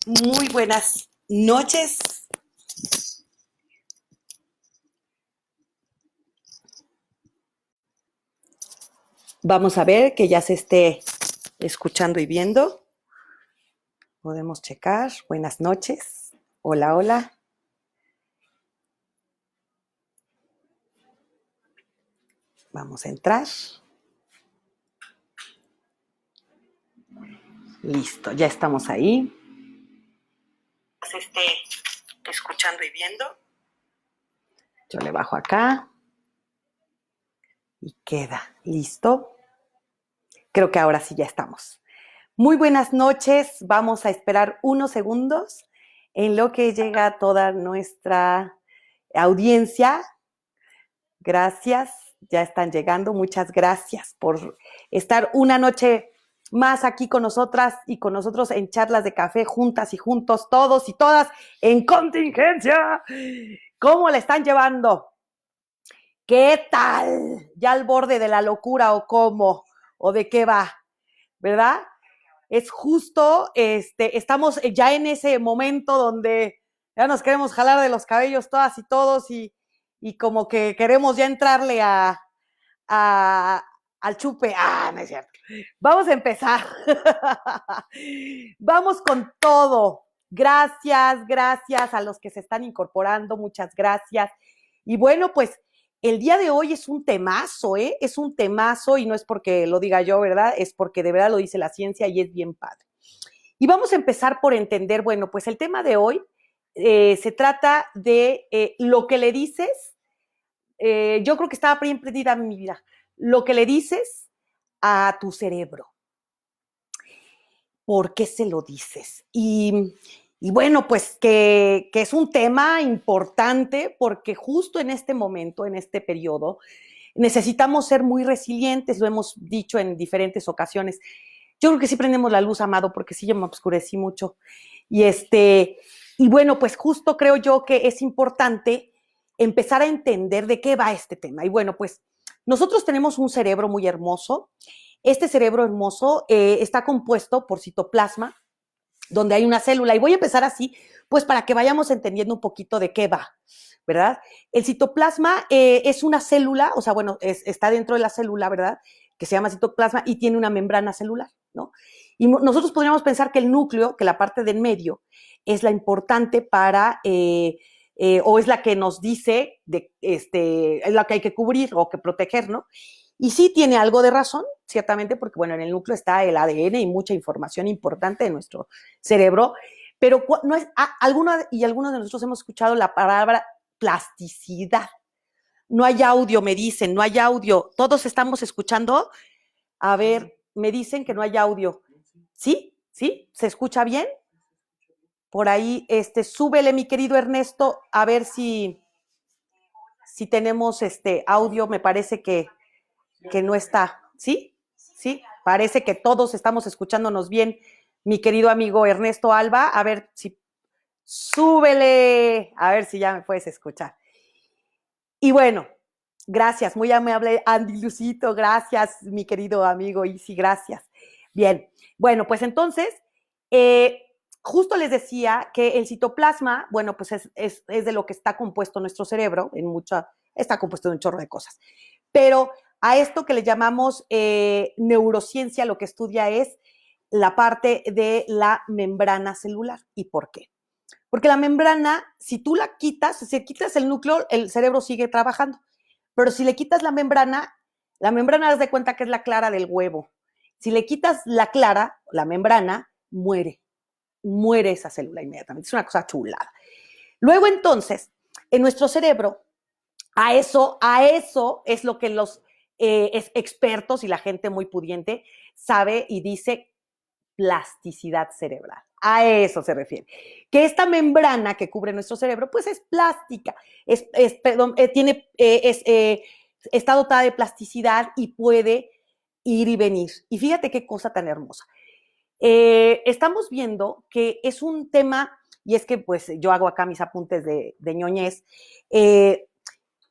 Muy buenas noches. Vamos a ver que ya se esté escuchando y viendo. Podemos checar. Buenas noches. Hola, hola. Vamos a entrar. Listo, ya estamos ahí. Se esté escuchando y viendo. Yo le bajo acá. Y queda. Listo. Creo que ahora sí ya estamos. Muy buenas noches. Vamos a esperar unos segundos en lo que llega toda nuestra audiencia. Gracias, ya están llegando. Muchas gracias por estar una noche más aquí con nosotras y con nosotros en charlas de café, juntas y juntos, todos y todas en contingencia. ¿Cómo la están llevando? ¿Qué tal? ¿Ya al borde de la locura o cómo? ¿O de qué va? ¿Verdad? Es justo, estamos ya en ese momento donde ya nos queremos jalar de los cabellos todas y todos y como que queremos ya entrarle al chupe. No es cierto. Vamos a empezar. Vamos con todo. Gracias a los que se están incorporando, muchas gracias. Y bueno, pues el día de hoy es un temazo, es un temazo y no es porque lo diga yo, ¿verdad? Es porque de verdad lo dice la ciencia y es bien padre. Y vamos a empezar por entender, bueno, pues el tema de hoy se trata de lo que le dices, yo creo que estaba bien prendida en mi vida, lo que le dices a tu cerebro. ¿Por qué se lo dices? Y bueno, pues que es un tema importante porque justo en este momento, en este periodo, necesitamos ser muy resilientes, lo hemos dicho en diferentes ocasiones. Yo creo que sí prendemos la luz, Amado, porque sí yo me oscurecí mucho. Y bueno, pues justo creo yo que es importante empezar a entender de qué va este tema. Y bueno, pues nosotros tenemos un cerebro muy hermoso. Este cerebro hermoso está compuesto por citoplasma, donde hay una célula. Y voy a empezar así, pues para que vayamos entendiendo un poquito de qué va, ¿verdad? El citoplasma es una célula, o sea, bueno, está dentro de la célula, ¿verdad? Que se llama citoplasma y tiene una membrana celular, ¿no? Y nosotros podríamos pensar que el núcleo, que la parte del medio, es la importante para, o es la que nos dice, es la que hay que cubrir o que proteger, ¿no? Y sí tiene algo de razón, ciertamente, porque bueno, en el núcleo está el ADN y mucha información importante de nuestro cerebro, pero no es, algunos de nosotros hemos escuchado la palabra plasticidad. No hay audio, me dicen, no hay audio. ¿Todos estamos escuchando? A ver, me dicen que no hay audio. ¿Sí? ¿Sí? ¿Se escucha bien? Por ahí, súbele, mi querido Ernesto, a ver si tenemos audio. Me parece que no está. ¿Sí? ¿Sí? Parece que todos estamos escuchándonos bien. Mi querido amigo Ernesto Alba, a ver si súbele, a ver si ya me puedes escuchar. Y bueno, gracias, muy amable Andy Lucito, gracias, mi querido amigo Isi, gracias. Bien, bueno, pues entonces, justo les decía que el citoplasma, bueno, pues es de lo que está compuesto nuestro cerebro, está compuesto de un chorro de cosas. Pero a esto que le llamamos neurociencia, lo que estudia es la parte de la membrana celular. ¿Y por qué? Porque la membrana, si tú la quitas, si quitas el núcleo, el cerebro sigue trabajando. Pero si le quitas la membrana haz de cuenta que es la clara del huevo. Si le quitas la clara, la membrana, muere esa célula inmediatamente. Es una cosa chulada. Luego entonces, en nuestro cerebro, a eso es lo que los expertos y la gente muy pudiente sabe y dice plasticidad cerebral. A eso se refiere. Que esta membrana que cubre nuestro cerebro, pues es plástica, está dotada de plasticidad y puede ir y venir. Y fíjate qué cosa tan hermosa. Estamos viendo que es un tema, y es que pues yo hago acá mis apuntes de ñoñez.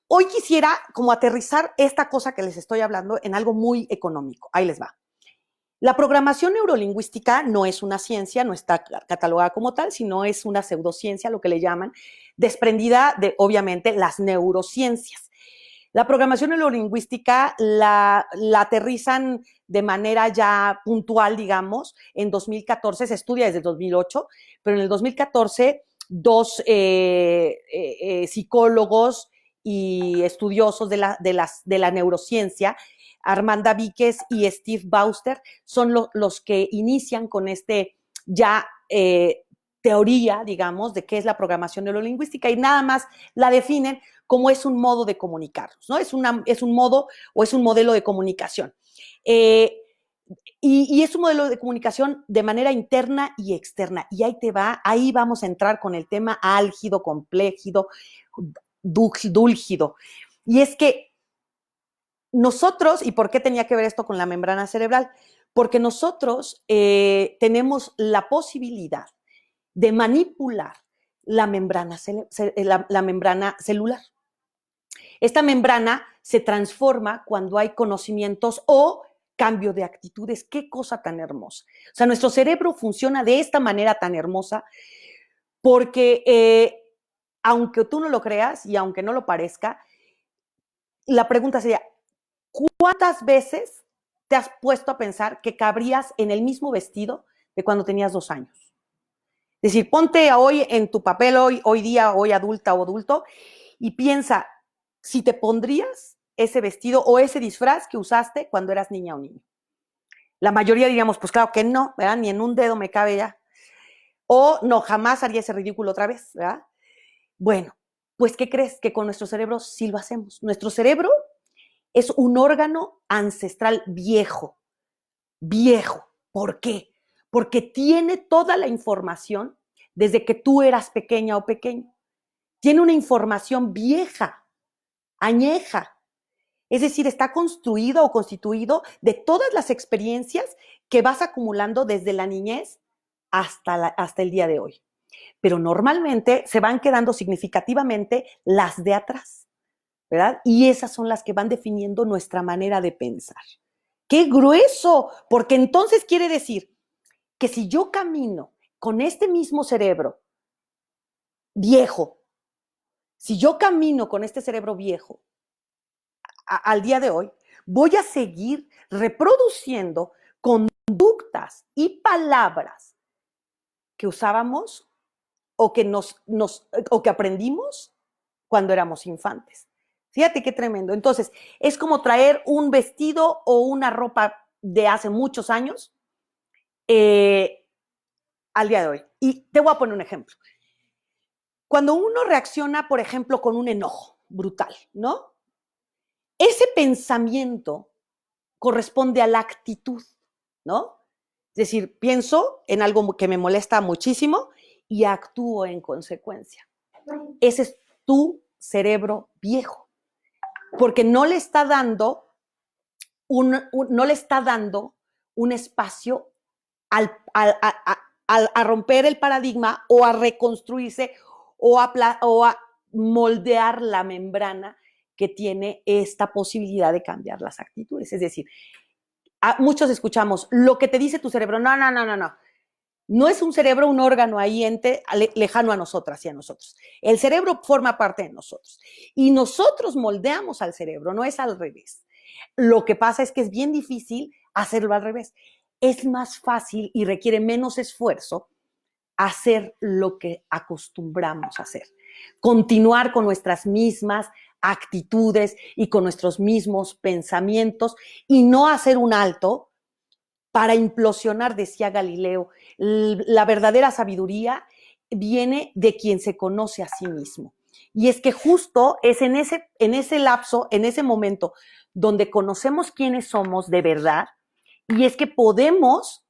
Hoy quisiera como aterrizar esta cosa que les estoy hablando en algo muy económico. Ahí les va. La programación neurolingüística no es una ciencia, no está catalogada como tal, sino es una pseudociencia, lo que le llaman, desprendida de, obviamente, las neurociencias. La programación neurolingüística la aterrizan de manera ya puntual, digamos, en 2014, se estudia desde 2008, pero en el 2014 dos psicólogos y estudiosos de la neurociencia, Armanda Víquez y Steve Bauster, son los que inician con este ya teoría, digamos, de qué es la programación neurolingüística y nada más la definen como es un modo de comunicarnos, ¿no? Es un modo o es un modelo de comunicación. Eh, y es un modelo de comunicación de manera interna y externa. Y ahí te va, ahí vamos a entrar con el tema álgido, complejido, dúlgido. Y es que nosotros, ¿y por qué tenía que ver esto con la membrana cerebral? Porque nosotros tenemos la posibilidad de manipular la membrana celular. Esta membrana se transforma cuando hay conocimientos o cambio de actitudes. Qué cosa tan hermosa. O sea, nuestro cerebro funciona de esta manera tan hermosa porque, aunque tú no lo creas y aunque no lo parezca, la pregunta sería, ¿cuántas veces te has puesto a pensar que cabrías en el mismo vestido de cuando tenías 2 años? Es decir, ponte hoy en tu papel, hoy día, hoy adulta o adulto, y piensa si te pondrías ese vestido o ese disfraz que usaste cuando eras niña o niño. La mayoría diríamos, pues claro que no, ¿verdad? Ni en un dedo me cabe ya. O no, jamás haría ese ridículo otra vez, ¿verdad? Bueno, pues ¿qué crees? Que con nuestro cerebro sí lo hacemos. Nuestro cerebro es un órgano ancestral viejo, viejo. ¿Por qué? Porque tiene toda la información desde que tú eras pequeña o pequeño. Tiene una información vieja, añeja. Es decir, está construido o constituido de todas las experiencias que vas acumulando desde la niñez hasta el día de hoy. Pero normalmente se van quedando significativamente las de atrás, ¿verdad? Y esas son las que van definiendo nuestra manera de pensar. ¡Qué grueso! Porque entonces quiere decir que si yo camino con este mismo cerebro viejo, si yo camino con este cerebro viejo al día de hoy, voy a seguir reproduciendo conductas y palabras que usábamos o que, o que aprendimos cuando éramos infantes. Fíjate qué tremendo. Entonces, es como traer un vestido o una ropa de hace muchos años al día de hoy. Y te voy a poner un ejemplo. Cuando uno reacciona, por ejemplo, con un enojo brutal, ¿no? Ese pensamiento corresponde a la actitud, ¿no? Es decir, pienso en algo que me molesta muchísimo y actúo en consecuencia. Ese es tu cerebro viejo, porque no le está dando no le está dando un espacio a romper el paradigma o a reconstruirse o a moldear la membrana que tiene esta posibilidad de cambiar las actitudes. Es decir, muchos escuchamos lo que te dice tu cerebro. No, no, no, no, no. No es un cerebro, un órgano ahí lejano a nosotras y a nosotros. El cerebro forma parte de nosotros. Y nosotros moldeamos al cerebro, no es al revés. Lo que pasa es que es bien difícil hacerlo al revés. Es más fácil y requiere menos esfuerzo hacer lo que acostumbramos a hacer. Continuar con nuestras mismas actitudes y con nuestros mismos pensamientos y no hacer un alto para implosionar, decía Galileo. La verdadera sabiduría viene de quien se conoce a sí mismo. Y es que justo es en ese lapso, en ese momento, donde conocemos quiénes somos de verdad, y es que podemos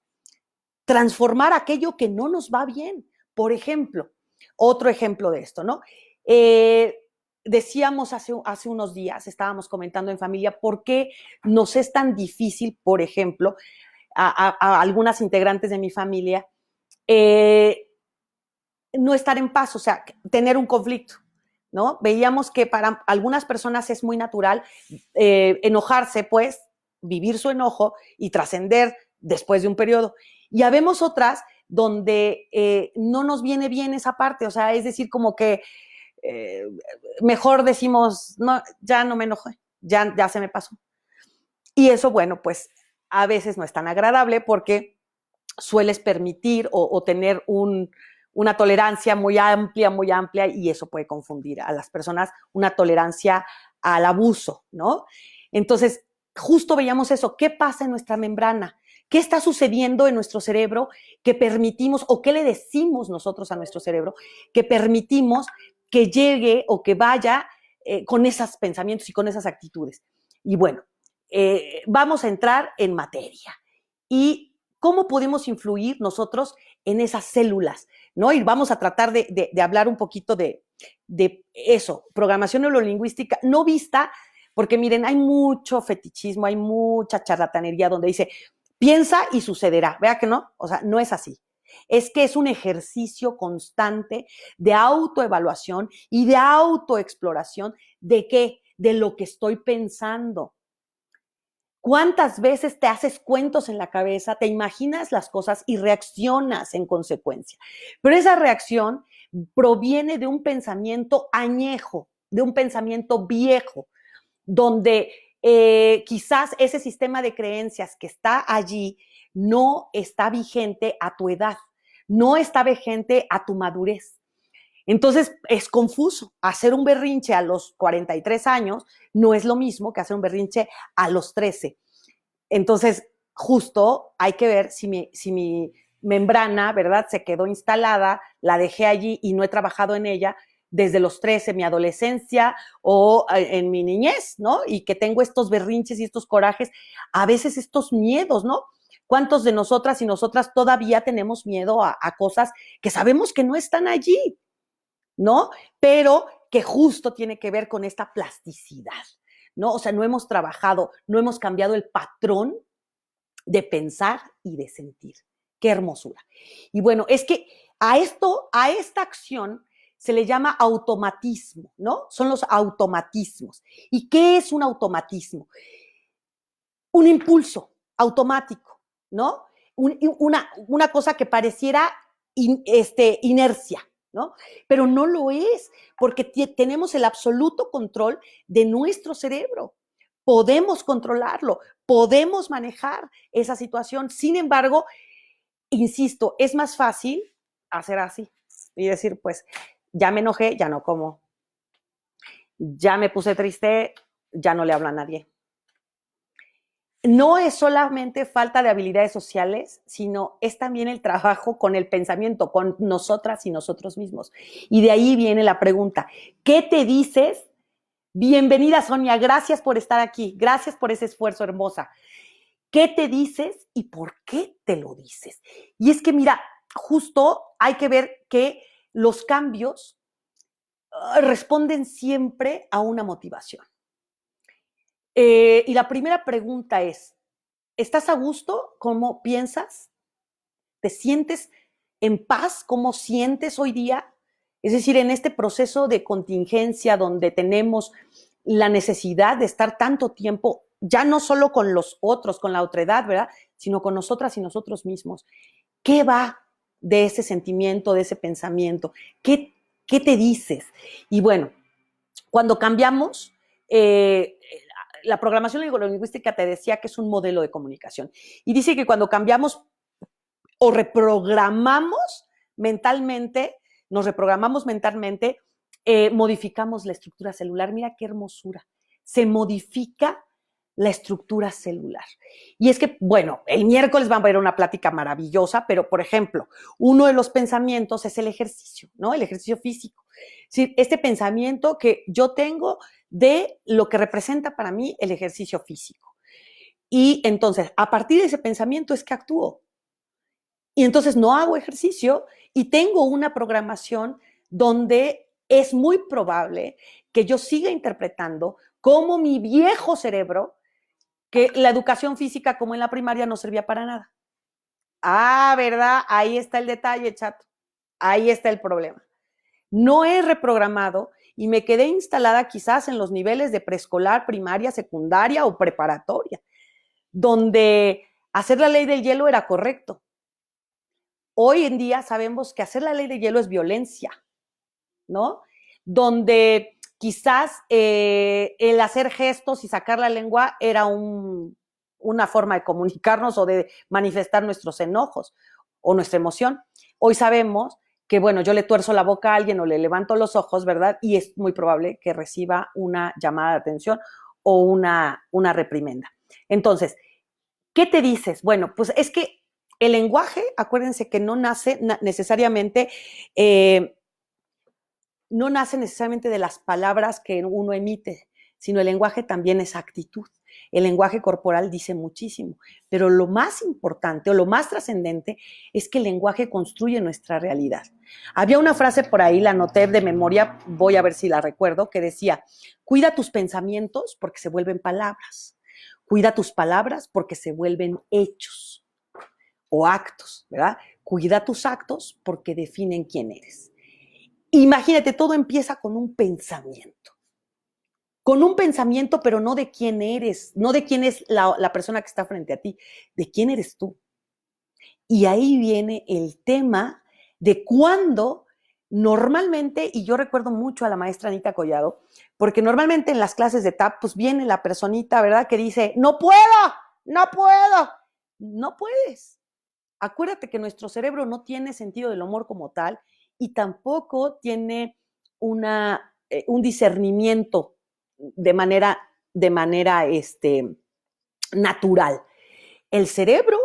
transformar aquello que no nos va bien. Por ejemplo, otro ejemplo de esto, ¿no? Decíamos hace unos días, estábamos comentando en familia, ¿por qué nos es tan difícil, por ejemplo, a algunas integrantes de mi familia, no estar en paz, o sea, tener un conflicto, ¿no? Veíamos que para algunas personas es muy natural enojarse, pues, vivir su enojo y trascender después de un periodo. Y habemos otras donde no nos viene bien esa parte, o sea, es decir, como que mejor decimos, no, ya no me enojé, ya se me pasó. Y eso, bueno, pues a veces no es tan agradable porque sueles permitir o tener una tolerancia muy amplia, y eso puede confundir a las personas, una tolerancia al abuso, ¿no? Entonces, justo veíamos eso, ¿qué pasa en nuestra membrana? ¿Qué está sucediendo en nuestro cerebro que permitimos, o qué le decimos nosotros a nuestro cerebro, que permitimos que llegue o que vaya con esos pensamientos y con esas actitudes? Y bueno, vamos a entrar en materia. Y cómo podemos influir nosotros en esas células, ¿no? Y vamos a tratar de hablar un poquito de eso, programación neurolingüística, no vista, porque miren, hay mucho fetichismo, hay mucha charlatanería donde dice, piensa y sucederá, ¿vea que no? O sea, no es así. Es que es un ejercicio constante de autoevaluación y de autoexploración de qué, de lo que estoy pensando. ¿Cuántas veces te haces cuentos en la cabeza, te imaginas las cosas y reaccionas en consecuencia? Pero esa reacción proviene de un pensamiento añejo, de un pensamiento viejo, donde quizás ese sistema de creencias que está allí no está vigente a tu edad, no está vigente a tu madurez. Entonces es confuso. Hacer un berrinche a los 43 años no es lo mismo que hacer un berrinche a los 13. Entonces, justo hay que ver si mi membrana, ¿verdad?, se quedó instalada, la dejé allí y no he trabajado en ella desde los 13, mi adolescencia o en mi niñez, ¿no? Y que tengo estos berrinches y estos corajes, a veces estos miedos, ¿no? ¿Cuántos de nosotras y nosotras todavía tenemos miedo a cosas que sabemos que no están allí, ¿no? Pero que justo tiene que ver con esta plasticidad, ¿no? O sea, no hemos trabajado, no hemos cambiado el patrón de pensar y de sentir. Qué hermosura. Y bueno, es que a esta acción se le llama automatismo, ¿no? Son los automatismos. ¿Y qué es un automatismo? Un impulso automático, ¿no? Una cosa que pareciera inercia, ¿no? Pero no lo es, porque tenemos el absoluto control de nuestro cerebro. Podemos controlarlo, podemos manejar esa situación. Sin embargo, insisto, es más fácil hacer así y decir, pues, ya me enojé, ya no como. Ya me puse triste, ya no le hablo a nadie. No es solamente falta de habilidades sociales, sino es también el trabajo con el pensamiento, con nosotras y nosotros mismos. Y de ahí viene la pregunta, ¿qué te dices? Bienvenida, Sonia, gracias por estar aquí, gracias por ese esfuerzo, hermosa. ¿Qué te dices y por qué te lo dices? Y es que, mira, justo hay que ver que los cambios responden siempre a una motivación. Y la primera pregunta es, ¿estás a gusto? ¿Cómo piensas? ¿Te sientes en paz? ¿Cómo sientes hoy día? Es decir, en este proceso de contingencia donde tenemos la necesidad de estar tanto tiempo, ya no solo con los otros, con la otredad, ¿verdad? Sino con nosotras y nosotros mismos. ¿Qué va de ese sentimiento, de ese pensamiento? ¿Qué te dices? Y bueno, cuando cambiamos, la programación neurolingüística te decía que es un modelo de comunicación. Y dice que cuando cambiamos o reprogramamos mentalmente, nos reprogramamos mentalmente, modificamos la estructura celular. Mira qué hermosura. Se modifica la estructura celular. Y es que, bueno, el miércoles vamos a ver una plática maravillosa, pero, por ejemplo, uno de los pensamientos es el ejercicio, ¿no? El ejercicio físico. Sí, este pensamiento que yo tengo de lo que representa para mí el ejercicio físico. Y entonces, a partir de ese pensamiento es que actúo. Y entonces no hago ejercicio y tengo una programación donde es muy probable que yo siga interpretando como mi viejo cerebro que la educación física como en la primaria no servía para nada. Ah, ¿verdad? Ahí está el detalle, chato. Ahí está el problema. No he reprogramado y me quedé instalada quizás en los niveles de preescolar, primaria, secundaria o preparatoria, donde Hacer la ley del hielo era correcto. Hoy en día sabemos que hacer la ley del hielo es violencia, ¿no? Donde quizás el hacer gestos y sacar la lengua era una forma de comunicarnos o de manifestar nuestros enojos o nuestra emoción. Hoy sabemos que, bueno, yo le tuerzo la boca a alguien o le levanto los ojos, ¿verdad? Y es muy probable que reciba una llamada de atención o una reprimenda. Entonces, ¿qué te dices? Bueno, pues es que el lenguaje, acuérdense que no nace necesariamente no nace necesariamente de las palabras que uno emite, sino el lenguaje también es actitud. El lenguaje corporal dice muchísimo, pero lo más importante o lo más trascendente es que el lenguaje construye nuestra realidad. Había una frase por ahí, la anoté de memoria, voy a ver si la recuerdo, que decía, cuida tus pensamientos porque se vuelven palabras, cuida tus palabras porque se vuelven hechos o actos, ¿verdad? Cuida tus actos porque definen quién eres. Imagínate, todo empieza con un pensamiento. Con un pensamiento, pero no de quién eres, no de quién es la persona que está frente a ti, de quién eres tú. Y ahí viene el tema de cuándo normalmente, y yo recuerdo mucho a la maestra Anita Collado, porque normalmente en las clases de TAP, pues viene la personita, ¿verdad? Que dice, no puedo, no puedo. No puedes. Acuérdate que nuestro cerebro no tiene sentido del humor como tal y tampoco tiene un discernimiento de manera natural. El cerebro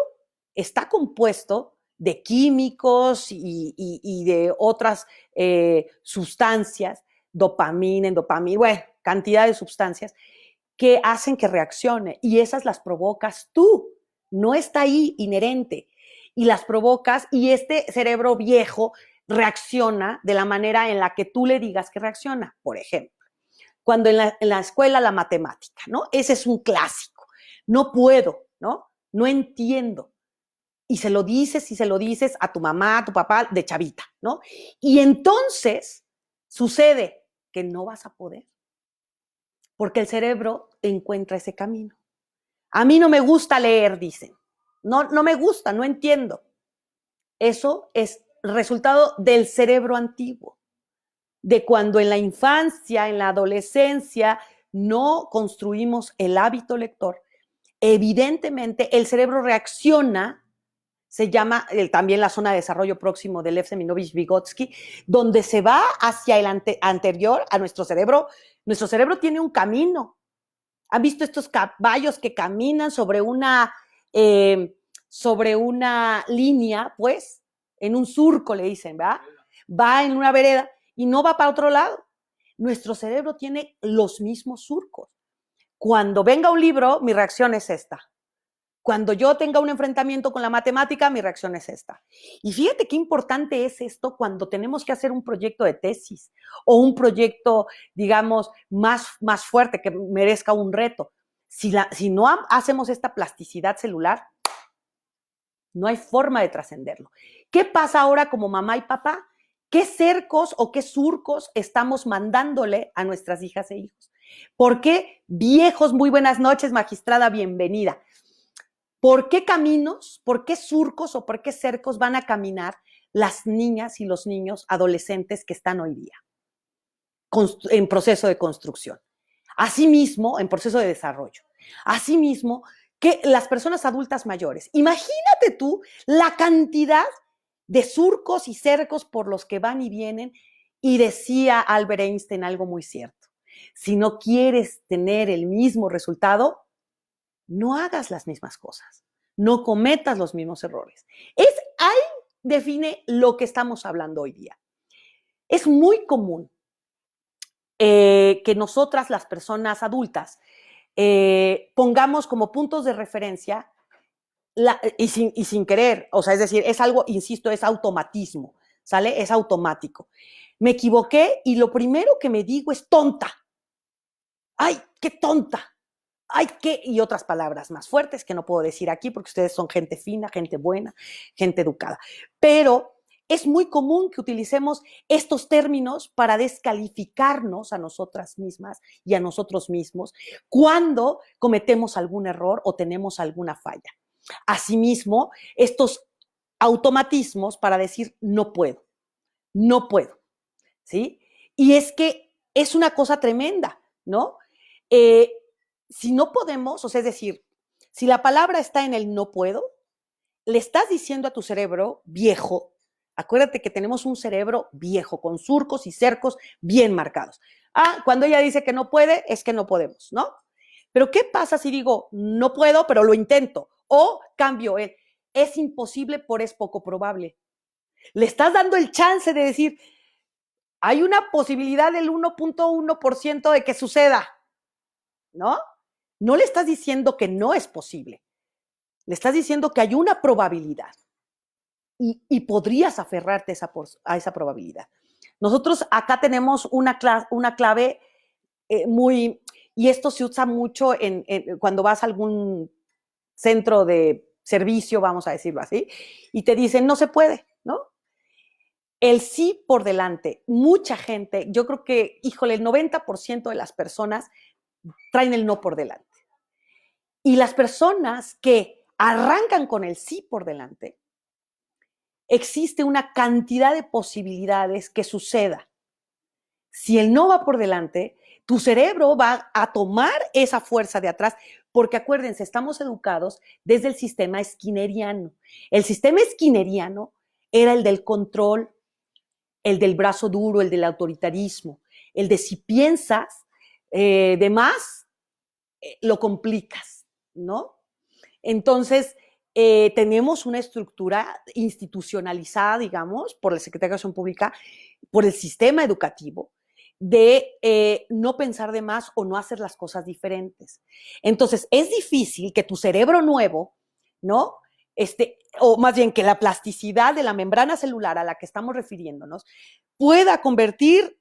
está compuesto de químicos y de otras sustancias, dopamina, endopamina, bueno, cantidad de sustancias que hacen que reaccione y esas las provocas tú, no está ahí inherente y las provocas y este cerebro viejo reacciona de la manera en la que tú le digas que reacciona. Por ejemplo, cuando en la escuela la matemática, ¿no? Ese es un clásico. No puedo, ¿no? No entiendo. Y se lo dices a tu mamá, a tu papá de chavita, ¿no? Y entonces sucede que no vas a poder, porque el cerebro encuentra ese camino. A mí no me gusta leer, dicen. No, no me gusta, no entiendo. Eso es resultado del cerebro antiguo, de cuando en la infancia, en la adolescencia, no construimos el hábito lector. Evidentemente, el cerebro reacciona, se llama también la zona de desarrollo próximo de Lev Seminovich-Vygotsky, donde se va hacia el anterior a nuestro cerebro. Nuestro cerebro tiene un camino. ¿Han visto estos caballos que caminan sobre una línea, pues? En un surco, le dicen, ¿verdad? Va en una vereda y no va para otro lado. Nuestro cerebro tiene los mismos surcos. Cuando venga un libro, mi reacción es esta. Cuando yo tenga un enfrentamiento con la matemática, mi reacción es esta. Y fíjate qué importante es esto cuando tenemos que hacer un proyecto de tesis o un proyecto, digamos, más fuerte, que merezca un reto. Si no hacemos esta plasticidad celular, no hay forma de trascenderlo. ¿Qué pasa ahora como mamá y papá? ¿Qué cercos o qué surcos estamos mandándole a nuestras hijas e hijos? ¿Por qué viejos? Muy buenas noches, magistrada, bienvenida. ¿Por qué caminos, por qué surcos o por qué cercos van a caminar las niñas y los niños adolescentes que están hoy día en proceso de construcción? Asimismo, en proceso de desarrollo. Asimismo, que las personas adultas mayores. Imagínate tú la cantidad de surcos y cercos por los que van y vienen. Y decía Albert Einstein algo muy cierto. Si no quieres tener el mismo resultado, no hagas las mismas cosas, no cometas los mismos errores. Ahí define lo que estamos hablando hoy día. Es muy común que nosotras, las personas adultas, pongamos como puntos de referencia y sin querer, o sea, es decir, es algo, insisto, es automatismo, ¿sale? Es automático. Me equivoqué y lo primero que me digo es tonta. ¡Ay, qué tonta! Ay, qué, y otras palabras más fuertes que no puedo decir aquí porque ustedes son gente fina, gente buena, gente educada. Pero es muy común que utilicemos estos términos para descalificarnos a nosotras mismas y a nosotros mismos cuando cometemos algún error o tenemos alguna falla. a sí mismo estos automatismos para decir no puedo, no puedo, ¿sí? Y es que es una cosa tremenda, ¿no? Eh, si no podemos, o sea, es decir, si la palabra está en el no puedo, le estás diciendo a tu cerebro viejo, acuérdate que tenemos un cerebro viejo, con surcos y cercos bien marcados. Ah, cuando ella dice que no puede, es que no podemos, ¿no? Pero ¿qué pasa si digo no puedo, pero lo intento? O cambio el es imposible por es poco probable. Le estás dando el chance de decir, hay una posibilidad del 1.1% de que suceda, ¿no? No le estás diciendo que no es posible. Le estás diciendo que hay una probabilidad y podrías aferrarte a esa probabilidad. Nosotros acá tenemos una clave muy, y esto se usa mucho cuando vas a algún centro de servicio, vamos a decirlo así, y te dicen no se puede, ¿no? El sí por delante. Mucha gente, yo creo que, híjole, el 90% de las personas traen el no por delante. Y las personas que arrancan con el sí por delante, existe una cantidad de posibilidades que suceda. Si el no va por delante, tu cerebro va a tomar esa fuerza de atrás, porque acuérdense, estamos educados desde el sistema skinneriano. El sistema skinneriano era el del control, el del brazo duro, el del autoritarismo, el de si piensas de más, lo complicas, ¿no? Entonces, tenemos una estructura institucionalizada, digamos, por la Secretaría de Educación Pública, por el sistema educativo, de no pensar de más o no hacer las cosas diferentes. Entonces, es difícil que tu cerebro nuevo, ¿no? O más bien que la plasticidad de la membrana celular a la que estamos refiriéndonos pueda convertir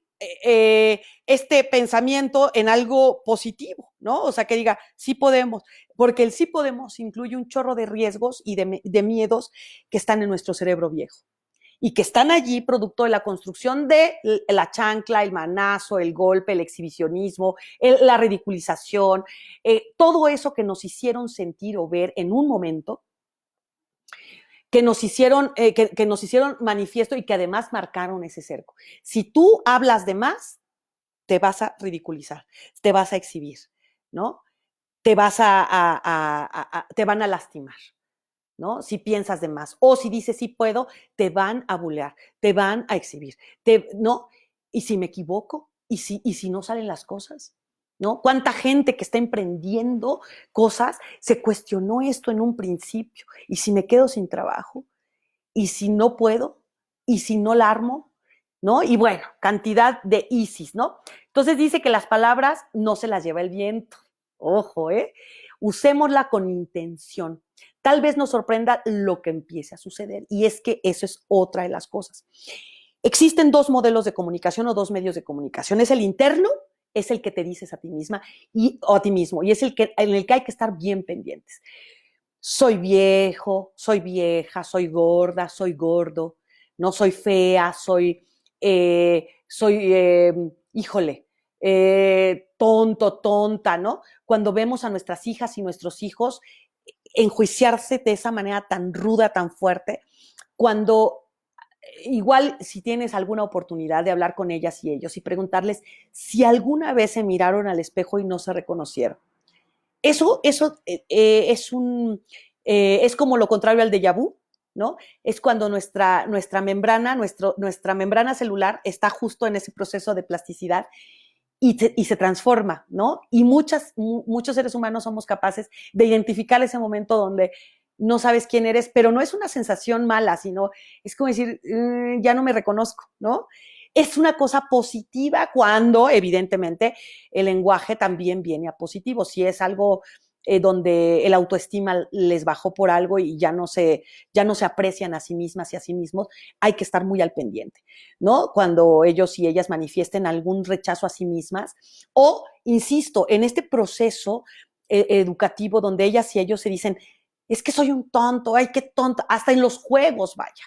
este pensamiento en algo positivo, ¿no? O sea, que diga, sí podemos, porque el sí podemos incluye un chorro de riesgos y de miedos que están en nuestro cerebro viejo y que están allí producto de la construcción de la chancla, el manazo, el golpe, el exhibicionismo, la ridiculización, todo eso que nos hicieron sentir o ver en un momento, que nos hicieron manifiesto y que además marcaron ese cerco. Si tú hablas de más, te vas a ridiculizar, te vas a exhibir, ¿no? Te te van a lastimar, ¿no? Si piensas de más. O si dices sí puedo, te van a bulear, te van a exhibir, ¿no? ¿Y si me equivoco? Y si no salen las cosas? ¿No? ¿Cuánta gente que está emprendiendo cosas se cuestionó esto en un principio? ¿Y si me quedo sin trabajo? ¿Y si no puedo? ¿Y si no la armo? ¿No? Y bueno, cantidad de ISIS, ¿no? Entonces dice que las palabras no se las lleva el viento. Ojo, ¿eh? Usémosla con intención. Tal vez nos sorprenda lo que empiece a suceder. Y es que eso es otra de las cosas. Existen dos modelos de comunicación o dos medios de comunicación. Es el interno, es el que te dices a ti misma o a ti mismo, y es en el que hay que estar bien pendientes. Soy viejo, soy vieja, soy gorda, soy gordo, no soy fea, híjole, tonto, tonta, ¿no? Cuando vemos a nuestras hijas y nuestros hijos enjuiciarse de esa manera tan ruda, tan fuerte, cuando igual si tienes alguna oportunidad de hablar con ellas y ellos y preguntarles si alguna vez se miraron al espejo y no se reconocieron. Eso es como lo contrario al déjà vu, ¿no? Es cuando nuestra membrana celular está justo en ese proceso de plasticidad y se transforma, ¿no? Y muchos seres humanos somos capaces de identificar ese momento donde no sabes quién eres, pero no es una sensación mala, sino es como decir, ya no me reconozco, ¿no? Es una cosa positiva cuando, evidentemente, el lenguaje también viene a positivo. Si es algo donde el autoestima les bajó por algo y ya no se aprecian a sí mismas y a sí mismos, hay que estar muy al pendiente, ¿no? Cuando ellos y ellas manifiesten algún rechazo a sí mismas o, insisto, en este proceso educativo donde ellas y ellos se dicen, es que soy un tonto, ay, qué tonto, hasta en los juegos, vaya,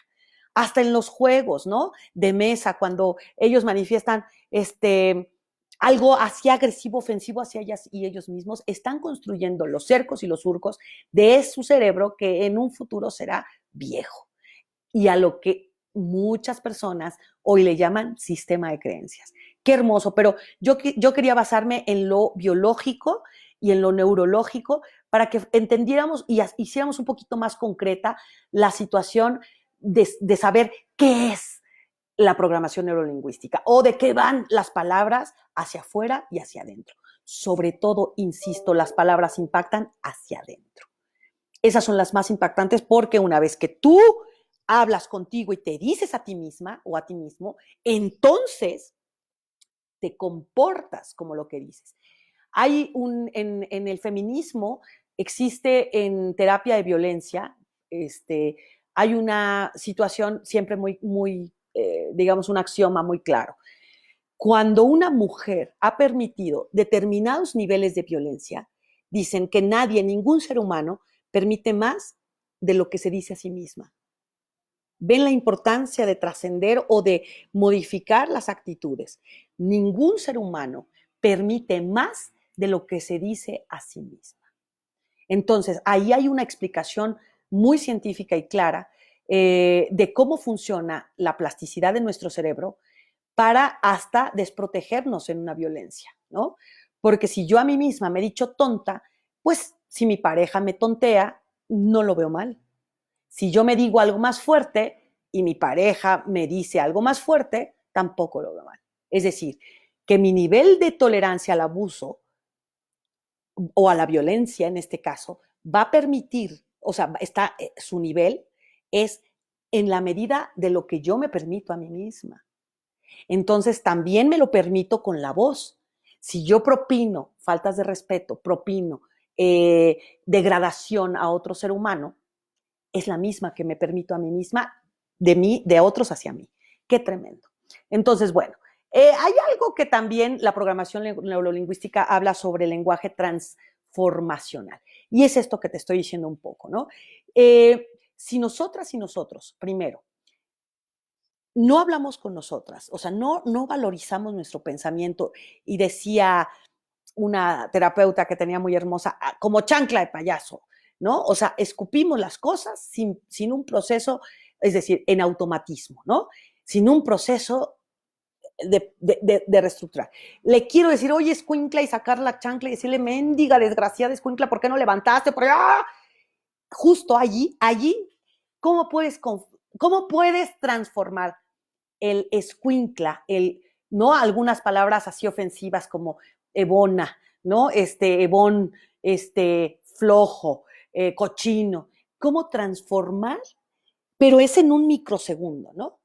hasta en los juegos, ¿no? De mesa, cuando ellos manifiestan, algo así agresivo, ofensivo hacia ellas y ellos mismos, están construyendo los cercos y los surcos de su cerebro que en un futuro será viejo. Y a lo que muchas personas hoy le llaman sistema de creencias. Qué hermoso, pero yo quería basarme en lo biológico y en lo neurológico para que entendiéramos y hiciéramos un poquito más concreta la situación de saber qué es la programación neurolingüística o de qué van las palabras hacia afuera y hacia adentro. Sobre todo, insisto, las palabras impactan hacia adentro. Esas son las más impactantes porque una vez que tú hablas contigo y te dices a ti misma o a ti mismo, entonces te comportas como lo que dices. Hay en el feminismo, existe en terapia de violencia, hay una situación siempre muy digamos, un axioma muy claro. Cuando una mujer ha permitido determinados niveles de violencia, dicen que nadie, ningún ser humano, permite más de lo que se dice a sí misma. Ven la importancia de trascender o de modificar las actitudes. Ningún ser humano permite más de lo que se dice a sí misma. Entonces, ahí hay una explicación muy científica y clara de cómo funciona la plasticidad de nuestro cerebro para hasta desprotegernos en una violencia, ¿no? Porque si yo a mí misma me he dicho tonta, pues si mi pareja me tontea, no lo veo mal. Si yo me digo algo más fuerte y mi pareja me dice algo más fuerte, tampoco lo veo mal. Es decir, que mi nivel de tolerancia al abuso o a la violencia en este caso va a permitir, o sea, su nivel es en la medida de lo que yo me permito a mí misma. Entonces también me lo permito con la voz. Si yo propino faltas de respeto, propino degradación a otro ser humano, es la misma que me permito a mí misma, de otros hacia mí. Qué tremendo. Entonces, bueno, hay algo que también la programación neurolingüística habla sobre el lenguaje transformacional. Y es esto que te estoy diciendo un poco, ¿no? Si nosotras y nosotros, primero, no hablamos con nosotras, o sea, no valorizamos nuestro pensamiento, y decía una terapeuta que tenía muy hermosa, como chancla de payaso, ¿no? O sea, escupimos las cosas sin un proceso, es decir, en automatismo, ¿no? Sin un proceso de reestructurar. Le quiero decir, oye, escuincla, y sacar la chancla y decirle, mendiga, desgraciada escuincla, ¿por qué no levantaste? Por ¡ah! Justo allí, ¿cómo puedes transformar el escuincla, ¿no? Algunas palabras así ofensivas como ebona, ¿no? Ebón, flojo, cochino. ¿Cómo transformar? Pero es en un microsegundo, ¿no?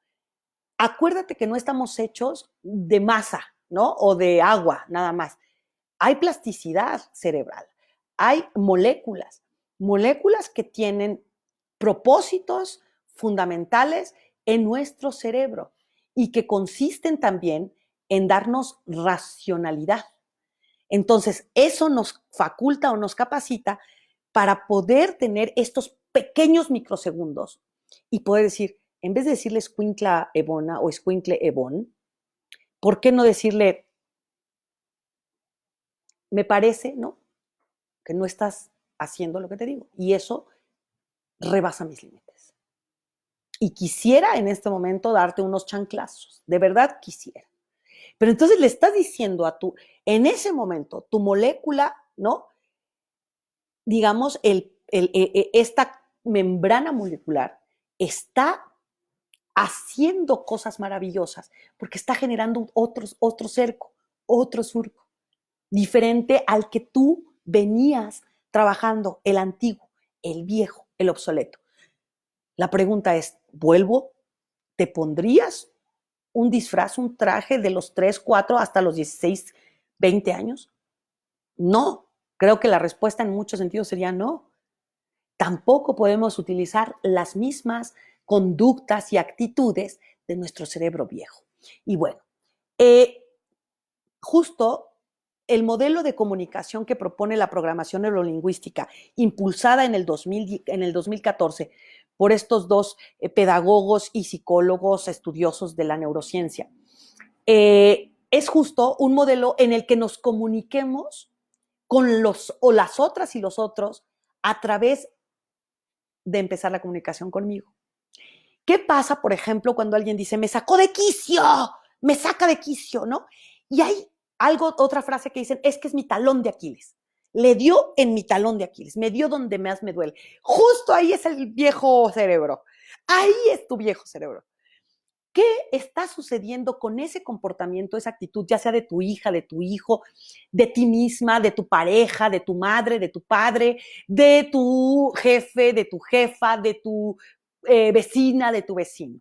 Acuérdate que no estamos hechos de masa, ¿no? O de agua, nada más. Hay plasticidad cerebral, hay moléculas que tienen propósitos fundamentales en nuestro cerebro y que consisten también en darnos racionalidad. Entonces, eso nos faculta o nos capacita para poder tener estos pequeños microsegundos y poder decir, en vez de decirle escuincla ebona o escuincle ebón, ¿por qué no decirle, me parece, ¿no? Que no estás haciendo lo que te digo? Y eso rebasa mis límites. Y quisiera en este momento darte unos chanclazos, de verdad quisiera. Pero entonces le estás diciendo en ese momento, tu molécula, ¿no? Digamos, esta membrana molecular está haciendo cosas maravillosas porque está generando otro cerco, otro surco, diferente al que tú venías trabajando, el antiguo, el viejo, el obsoleto. La pregunta es, ¿vuelvo? ¿Te pondrías un disfraz, un traje de los 3, 4 hasta los 16, 20 años? No. Creo que la respuesta en muchos sentidos sería no. Tampoco podemos utilizar las mismas conductas y actitudes de nuestro cerebro viejo. Y bueno, justo el modelo de comunicación que propone la programación neurolingüística, impulsada en el 2014 por estos dos pedagogos y psicólogos estudiosos de la neurociencia, es justo un modelo en el que nos comuniquemos con los o las otras y los otros a través de empezar la comunicación conmigo. ¿Qué pasa, por ejemplo, cuando alguien dice, me sacó de quicio, me saca de quicio, ¿no? Y hay otra frase que dicen, es que es mi talón de Aquiles. Le dio en mi talón de Aquiles, me dio donde más me duele. Justo ahí es el viejo cerebro. Ahí es tu viejo cerebro. ¿Qué está sucediendo con ese comportamiento, esa actitud, ya sea de tu hija, de tu hijo, de ti misma, de tu pareja, de tu madre, de tu padre, de tu jefe, de tu jefa, de tu vecina, de tu vecino?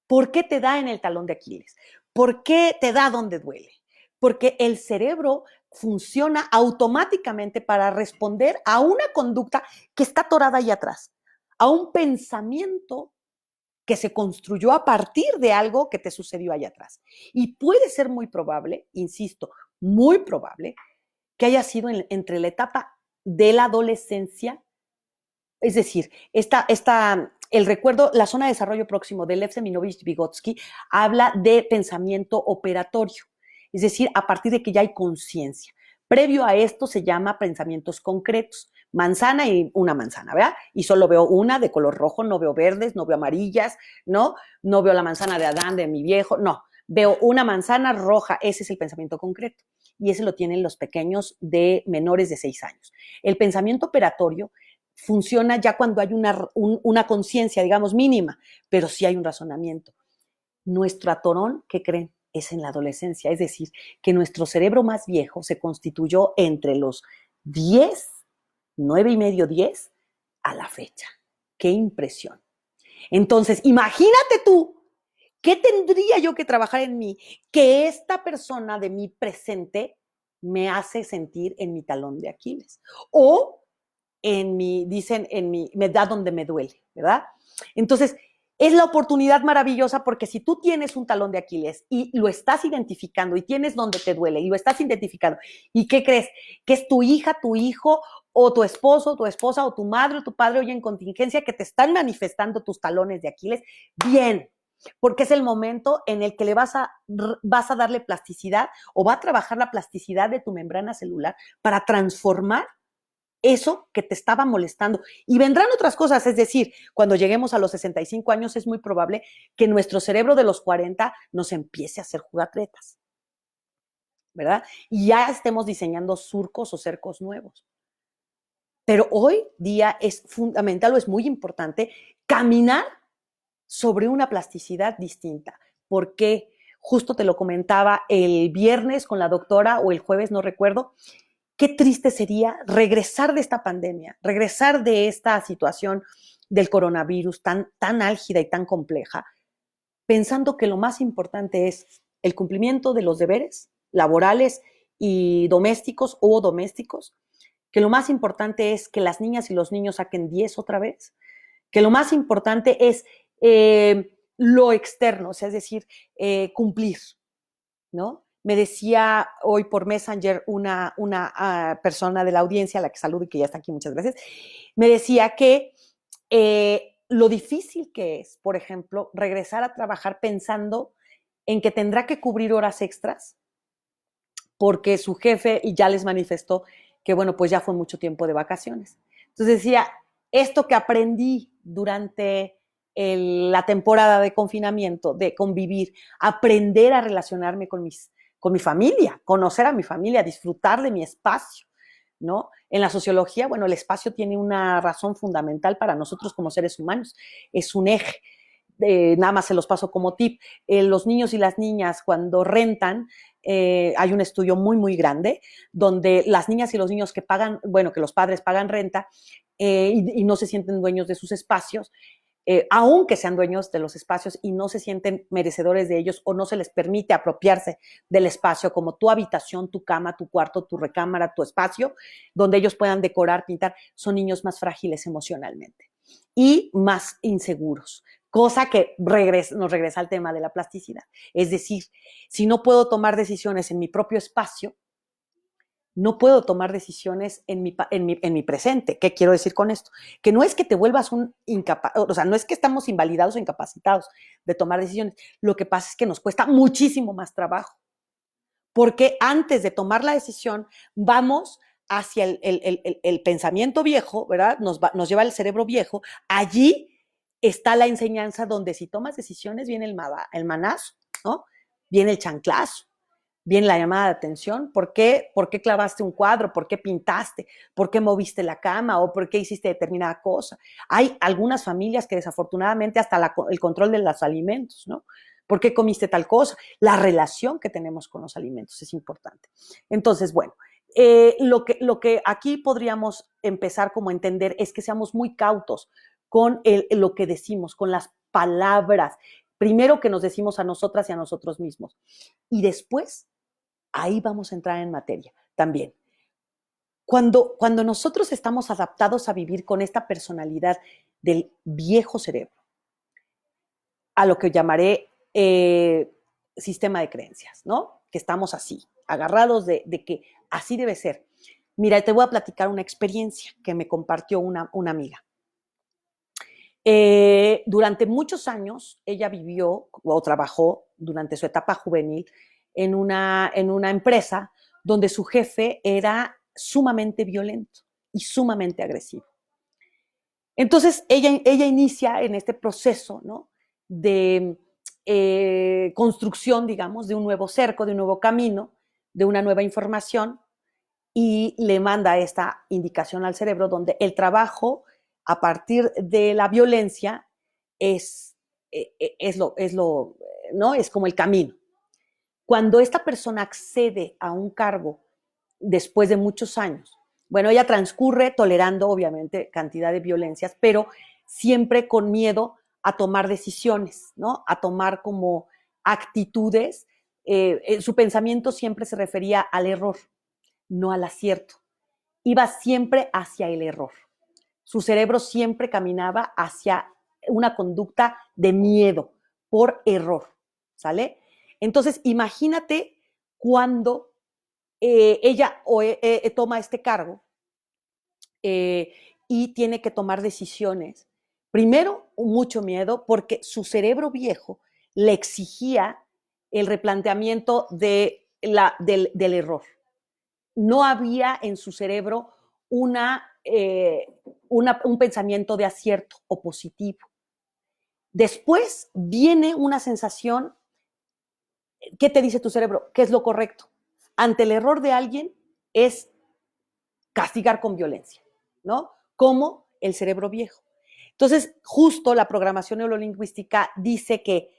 ¿Por qué te da en el talón de Aquiles? ¿Por qué te da donde duele? Porque el cerebro funciona automáticamente para responder a una conducta que está atorada ahí atrás, a un pensamiento que se construyó a partir de algo que te sucedió allá atrás. Y puede ser muy probable, insisto, muy probable, que haya sido entre la etapa de la adolescencia, es decir, el recuerdo, la zona de desarrollo próximo de Lev Seminovich-Vygotsky habla de pensamiento operatorio, es decir, a partir de que ya hay conciencia. Previo a esto se llama pensamientos concretos. Manzana y una manzana, ¿verdad? Y solo veo una de color rojo, no veo verdes, no veo amarillas, ¿no? No veo la manzana de Adán, de mi viejo, no. Veo una manzana roja, ese es el pensamiento concreto. Y ese lo tienen los pequeños de menores de 6 años. El pensamiento operatorio funciona ya cuando hay una conciencia, digamos, mínima, pero sí hay un razonamiento. Nuestro atorón, ¿qué creen? Es en la adolescencia, es decir, que nuestro cerebro más viejo se constituyó entre los 10, 9 y medio, 10, a la fecha. ¡Qué impresión! Entonces, imagínate tú, ¿qué tendría yo que trabajar en mí? Que esta persona de mi presente me hace sentir en mi talón de Aquiles. O me da donde me duele, ¿verdad? Entonces, es la oportunidad maravillosa porque si tú tienes un talón de Aquiles y lo estás identificando y tienes donde te duele y lo estás identificando, ¿y qué crees? Que es tu hija, tu hijo o tu esposo, tu esposa o tu madre o tu padre hoy en contingencia que te están manifestando tus talones de Aquiles, bien, porque es el momento en el que vas a darle plasticidad o va a trabajar la plasticidad de tu membrana celular para transformar eso que te estaba molestando. Y vendrán otras cosas, es decir, cuando lleguemos a los 65 años es muy probable que nuestro cerebro de los 40 nos empiece a hacer jugatretas, ¿verdad? Y ya estemos diseñando surcos o cercos nuevos. Pero hoy día es fundamental o es muy importante caminar sobre una plasticidad distinta. ¿Por qué? Justo te lo comentaba el viernes con la doctora o el jueves, no recuerdo. Qué triste sería regresar de esta pandemia, regresar de esta situación del coronavirus tan álgida y tan compleja, pensando que lo más importante es el cumplimiento de los deberes laborales y domésticos o domésticos, que lo más importante es que las niñas y los niños saquen 10 otra vez, que lo más importante es lo externo, o sea, es decir, cumplir, ¿no? Me decía hoy por Messenger una persona de la audiencia, a la que saludo y que ya está aquí, muchas gracias, me decía que lo difícil que es, por ejemplo, regresar a trabajar pensando en que tendrá que cubrir horas extras porque su jefe ya les manifestó que, bueno, pues ya fue mucho tiempo de vacaciones. Entonces decía, esto que aprendí durante la temporada de confinamiento, de convivir, aprender a relacionarme con mi familia, conocer a mi familia, disfrutar de mi espacio, ¿no? En la sociología, bueno, el espacio tiene una razón fundamental para nosotros como seres humanos, es un eje. Nada más se los paso como tip. Los niños y las niñas cuando rentan, hay un estudio muy, muy grande donde las niñas y los niños que pagan, bueno, que los padres pagan renta y no se sienten dueños de sus espacios, aunque sean dueños de los espacios y no se sienten merecedores de ellos o no se les permite apropiarse del espacio como tu habitación, tu cama, tu cuarto, tu recámara, tu espacio, donde ellos puedan decorar, pintar, son niños más frágiles emocionalmente y más inseguros. Cosa que nos regresa al tema de la plasticidad. Es decir, si no puedo tomar decisiones en mi propio espacio, no puedo tomar decisiones en mi presente. ¿Qué quiero decir con esto? Que no es que te vuelvas un incapaz, o sea, no es que estamos invalidados o incapacitados de tomar decisiones. Lo que pasa es que nos cuesta muchísimo más trabajo, porque antes de tomar la decisión vamos hacia el pensamiento viejo, ¿verdad? Nos lleva el cerebro viejo. Allí está la enseñanza donde si tomas decisiones viene el manazo, ¿no? Viene el chanclazo, viene la llamada de atención. ¿Por qué clavaste un cuadro? ¿Por qué pintaste? ¿Por qué moviste la cama? ¿O por qué hiciste determinada cosa? Hay algunas familias que desafortunadamente hasta el control de los alimentos, ¿no? ¿Por qué comiste tal cosa? La relación que tenemos con los alimentos es importante. Entonces, bueno, lo que aquí podríamos empezar como a entender es que seamos muy cautos con lo que decimos, con las palabras, primero que nos decimos a nosotras y a nosotros mismos. Y después, ahí vamos a entrar en materia también. Cuando nosotros estamos adaptados a vivir con esta personalidad del viejo cerebro, a lo que llamaré sistema de creencias, ¿no? Que estamos así, agarrados de que así debe ser. Mira, te voy a platicar una experiencia que me compartió una amiga. Durante muchos años, ella vivió o trabajó durante su etapa juvenil en una empresa donde su jefe era sumamente violento y sumamente agresivo. Entonces, ella inicia en este proceso, ¿no? De construcción, digamos, de un nuevo cerco, de un nuevo camino, de una nueva información, y le manda esta indicación al cerebro donde el trabajo a partir de la violencia es, ¿no? Es como el camino. Cuando esta persona accede a un cargo después de muchos años, bueno, ella transcurre tolerando obviamente cantidad de violencias, pero siempre con miedo a tomar decisiones, ¿no? A tomar como actitudes. Su pensamiento siempre se refería al error, no al acierto. Iba siempre hacia el error. Su cerebro siempre caminaba hacia una conducta de miedo por error, ¿sale? Entonces, imagínate cuando ella toma este cargo eh, y tiene que tomar decisiones. Primero, mucho miedo porque su cerebro viejo le exigía el replanteamiento del error. No había en su cerebro un pensamiento de acierto o positivo. Después viene una sensación. ¿Qué te dice tu cerebro? ¿Qué es lo correcto? Ante el error de alguien es castigar con violencia, ¿no? Como el cerebro viejo. Entonces, justo la programación neurolingüística dice que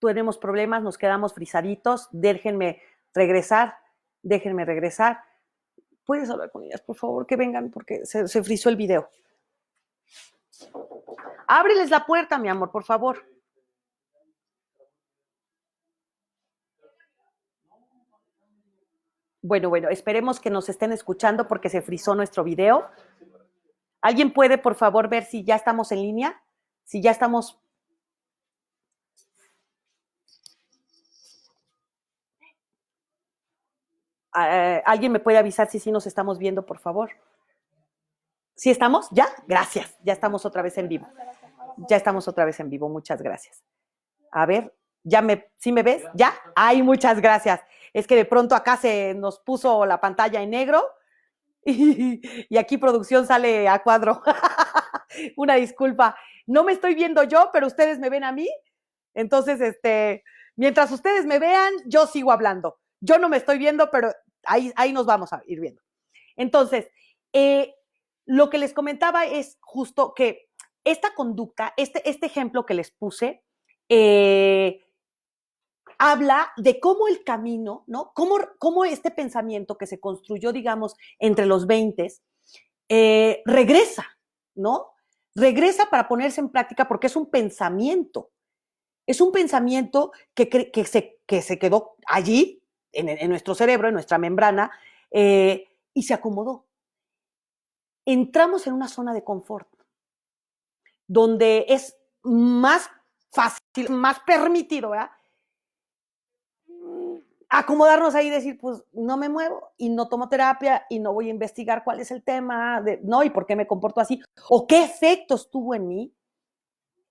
tenemos problemas, nos quedamos frisaditos, déjenme regresar. ¿Puedes hablar con ellas, por favor? Que vengan porque se frizó el video. Ábreles la puerta, mi amor, por favor. Bueno, esperemos que nos estén escuchando porque se frizó nuestro video. ¿Alguien puede, por favor, ver si ya estamos en línea? Si ya estamos... ¿Alguien me puede avisar si sí nos estamos viendo, por favor? ¿Sí estamos? ¿Ya? Gracias. Ya estamos otra vez en vivo. Ya estamos otra vez en vivo. Muchas gracias. A ver, ¿sí me ves? ¿Ya? Ay, muchas gracias. Es que de pronto acá se nos puso la pantalla en negro y aquí producción sale a cuadro. Una disculpa. No me estoy viendo yo, pero ustedes me ven a mí. Entonces, mientras ustedes me vean, yo sigo hablando. Yo no me estoy viendo, pero ahí nos vamos a ir viendo. Entonces, lo que les comentaba es justo que esta conducta, este ejemplo que les puse, habla de cómo el camino, ¿no? Cómo este pensamiento que se construyó, digamos, entre los 20, regresa, ¿no? Regresa para ponerse en práctica porque es un pensamiento. Es un pensamiento que se quedó allí, en nuestro cerebro, en nuestra membrana, y se acomodó. Entramos en una zona de confort, donde es más fácil, más permitido, ¿verdad? acomodarnos ahí y decir, pues no me muevo y no tomo terapia y no voy a investigar cuál es el tema, ¿no? Y por qué me comporto así, o qué efectos tuvo en mí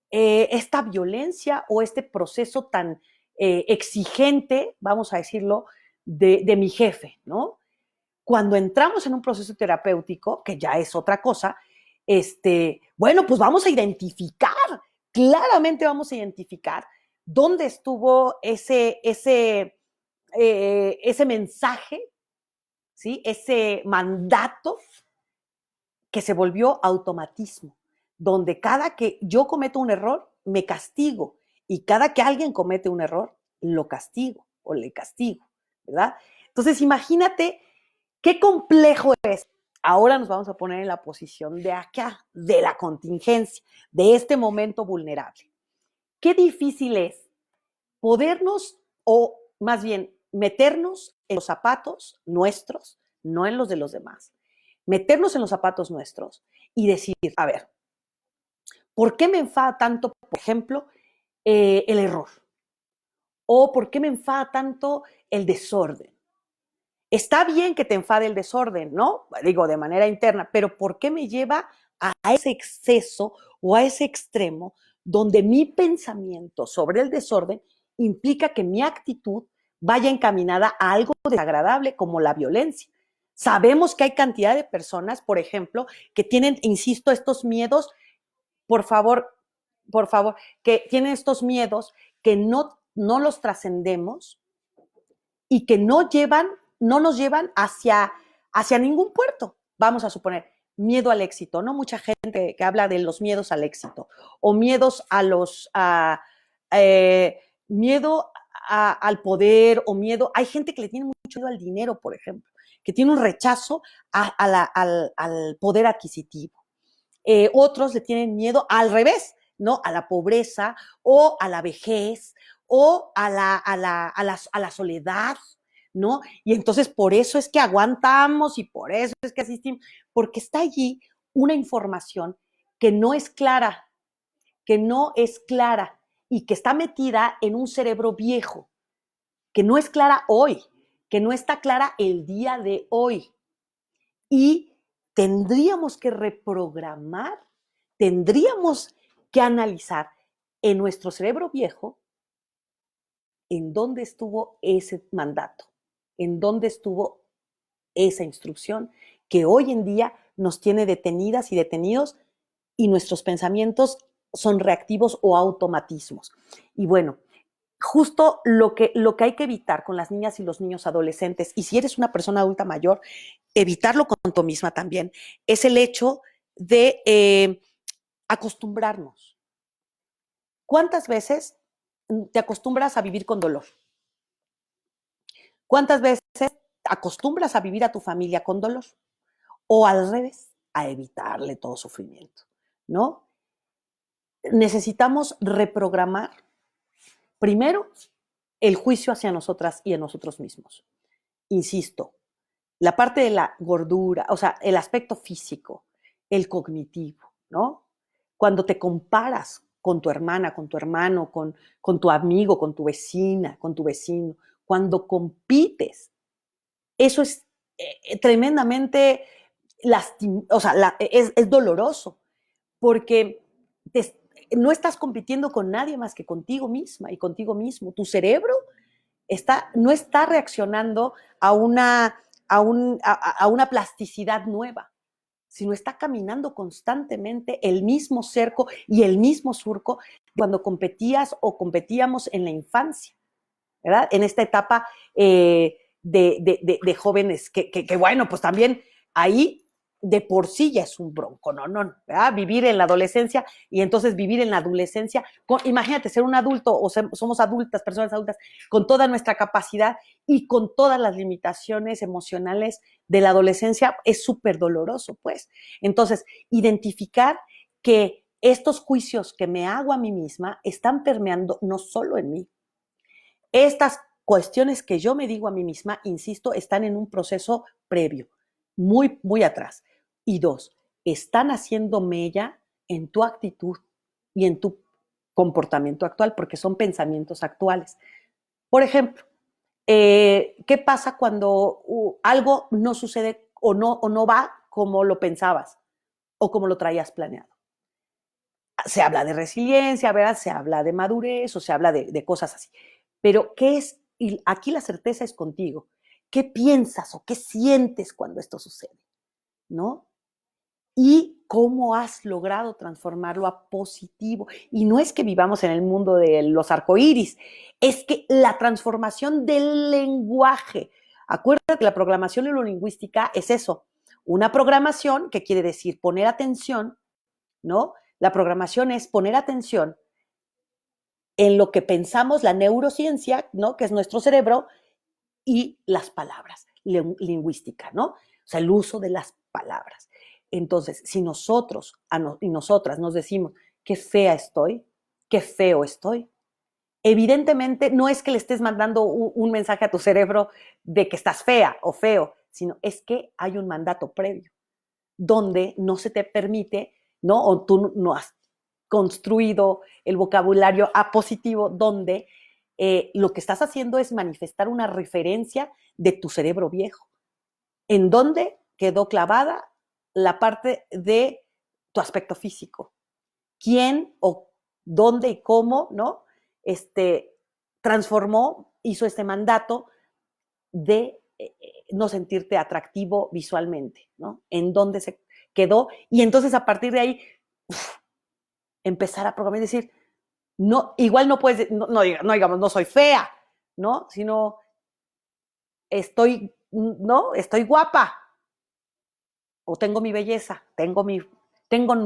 esta violencia o este proceso tan exigente, vamos a decirlo, de mi jefe, ¿no? Cuando entramos en un proceso terapéutico, que ya es otra cosa, bueno, pues vamos a identificar, claramente vamos a identificar dónde estuvo ese mensaje, ¿sí? Ese mandato que se volvió automatismo, donde cada que yo cometo un error, me castigo, y cada que alguien comete un error, lo castigo o le castigo, ¿verdad? Entonces, imagínate qué complejo es. Ahora nos vamos a poner en la posición de acá, de la contingencia, de este momento vulnerable. Qué difícil es podernos, o más bien, meternos en los zapatos nuestros, no en los de los demás. Meternos en los zapatos nuestros y decir, a ver, ¿por qué me enfada tanto, por ejemplo, el error? ¿O por qué me enfada tanto el desorden? Está bien que te enfade el desorden, ¿no? Digo, de manera interna, pero ¿por qué me lleva a ese exceso o a ese extremo donde mi pensamiento sobre el desorden implica que mi actitud vaya encaminada a algo desagradable como la violencia? Sabemos que hay cantidad de personas, por ejemplo, que tienen, insisto, estos miedos, por favor, que tienen estos miedos que no los trascendemos y que no nos llevan hacia ningún puerto. Vamos a suponer, miedo al éxito, ¿no? Mucha gente que habla de los miedos al éxito o miedos eh, miedo al poder o miedo. Hay gente que le tiene mucho miedo al dinero, por ejemplo, que tiene un rechazo al poder adquisitivo. Otros le tienen miedo al revés, ¿no? A la pobreza o a la vejez o a la soledad, ¿no? Y entonces por eso es que aguantamos y por eso es que asistimos, porque está allí una información que no es clara, que no es clara y que está metida en un cerebro viejo, que no es clara hoy, que no está clara el día de hoy. Y tendríamos que reprogramar, tendríamos que analizar en nuestro cerebro viejo en dónde estuvo ese mandato, en dónde estuvo esa instrucción que hoy en día nos tiene detenidas y detenidos y nuestros pensamientos son reactivos o automatismos. Y bueno, justo lo que hay que evitar con las niñas y los niños adolescentes, y si eres una persona adulta mayor, evitarlo con tú misma también, es el hecho de acostumbrarnos. ¿Cuántas veces te acostumbras a vivir con dolor? ¿Cuántas veces acostumbras a vivir a tu familia con dolor? O al revés, a evitarle todo sufrimiento, ¿no? Necesitamos reprogramar primero el juicio hacia nosotras y a nosotros mismos. Insisto, la parte de la gordura, o sea, el aspecto físico, el cognitivo, ¿no? Cuando te comparas con tu hermana, con tu hermano, con tu amigo, con tu vecina, con tu vecino, cuando compites, eso es tremendamente o sea, es doloroso, porque te, no estás compitiendo con nadie más que contigo misma y contigo mismo. Tu cerebro no está reaccionando a una plasticidad nueva, sino está caminando constantemente el mismo cerco y el mismo surco cuando competías o competíamos en la infancia, ¿verdad? En esta etapa de jóvenes, bueno, pues también ahí de por sí ya es un bronco, ¿verdad? Vivir en la adolescencia y entonces vivir en la adolescencia, imagínate ser un adulto o somos adultas, personas adultas, con toda nuestra capacidad y con todas las limitaciones emocionales de la adolescencia es súper doloroso, pues. Entonces, identificar que estos juicios que me hago a mí misma están permeando no solo en mí. Estas cuestiones que yo me digo a mí misma, insisto, están en un proceso previo, muy, muy atrás. Y dos, están haciendo mella en tu actitud y en tu comportamiento actual, porque son pensamientos actuales. Por ejemplo, ¿Qué pasa cuando algo no sucede o no va como lo pensabas o como lo traías planeado? Se habla de resiliencia, ¿verdad? Se habla de madurez o se habla de cosas así. Pero, ¿qué es? Y aquí la certeza es contigo. ¿Qué piensas o qué sientes cuando esto sucede? ¿No? Y cómo has logrado transformarlo a positivo. Y no es que vivamos en el mundo de los arcoíris, es que la transformación del lenguaje. Acuérdate que la programación neurolingüística es eso, una programación que quiere decir poner atención, ¿no? La programación es poner atención en lo que pensamos, la neurociencia, ¿no? Que es nuestro cerebro, y las palabras, lingüística, ¿no? O sea, el uso de las palabras. Entonces, si nosotros y nosotras nos decimos, qué fea estoy, qué feo estoy, evidentemente no es que le estés mandando un mensaje a tu cerebro de que estás fea o feo, sino es que hay un mandato previo donde no se te permite, ¿no? O tú no has construido el vocabulario apositivo donde lo que estás haciendo es manifestar una referencia de tu cerebro viejo, en donde quedó clavada la parte de tu aspecto físico. ¿Quién o dónde y cómo, ¿no? Transformó, hizo este mandato de no sentirte atractivo visualmente, ¿no? En dónde se quedó. Y entonces a partir de ahí, empezar a programar y decir, no, igual no puedes, no digamos, no soy fea, ¿no? Sino estoy, ¿no? Estoy guapa, o tengo mi belleza, tengo mi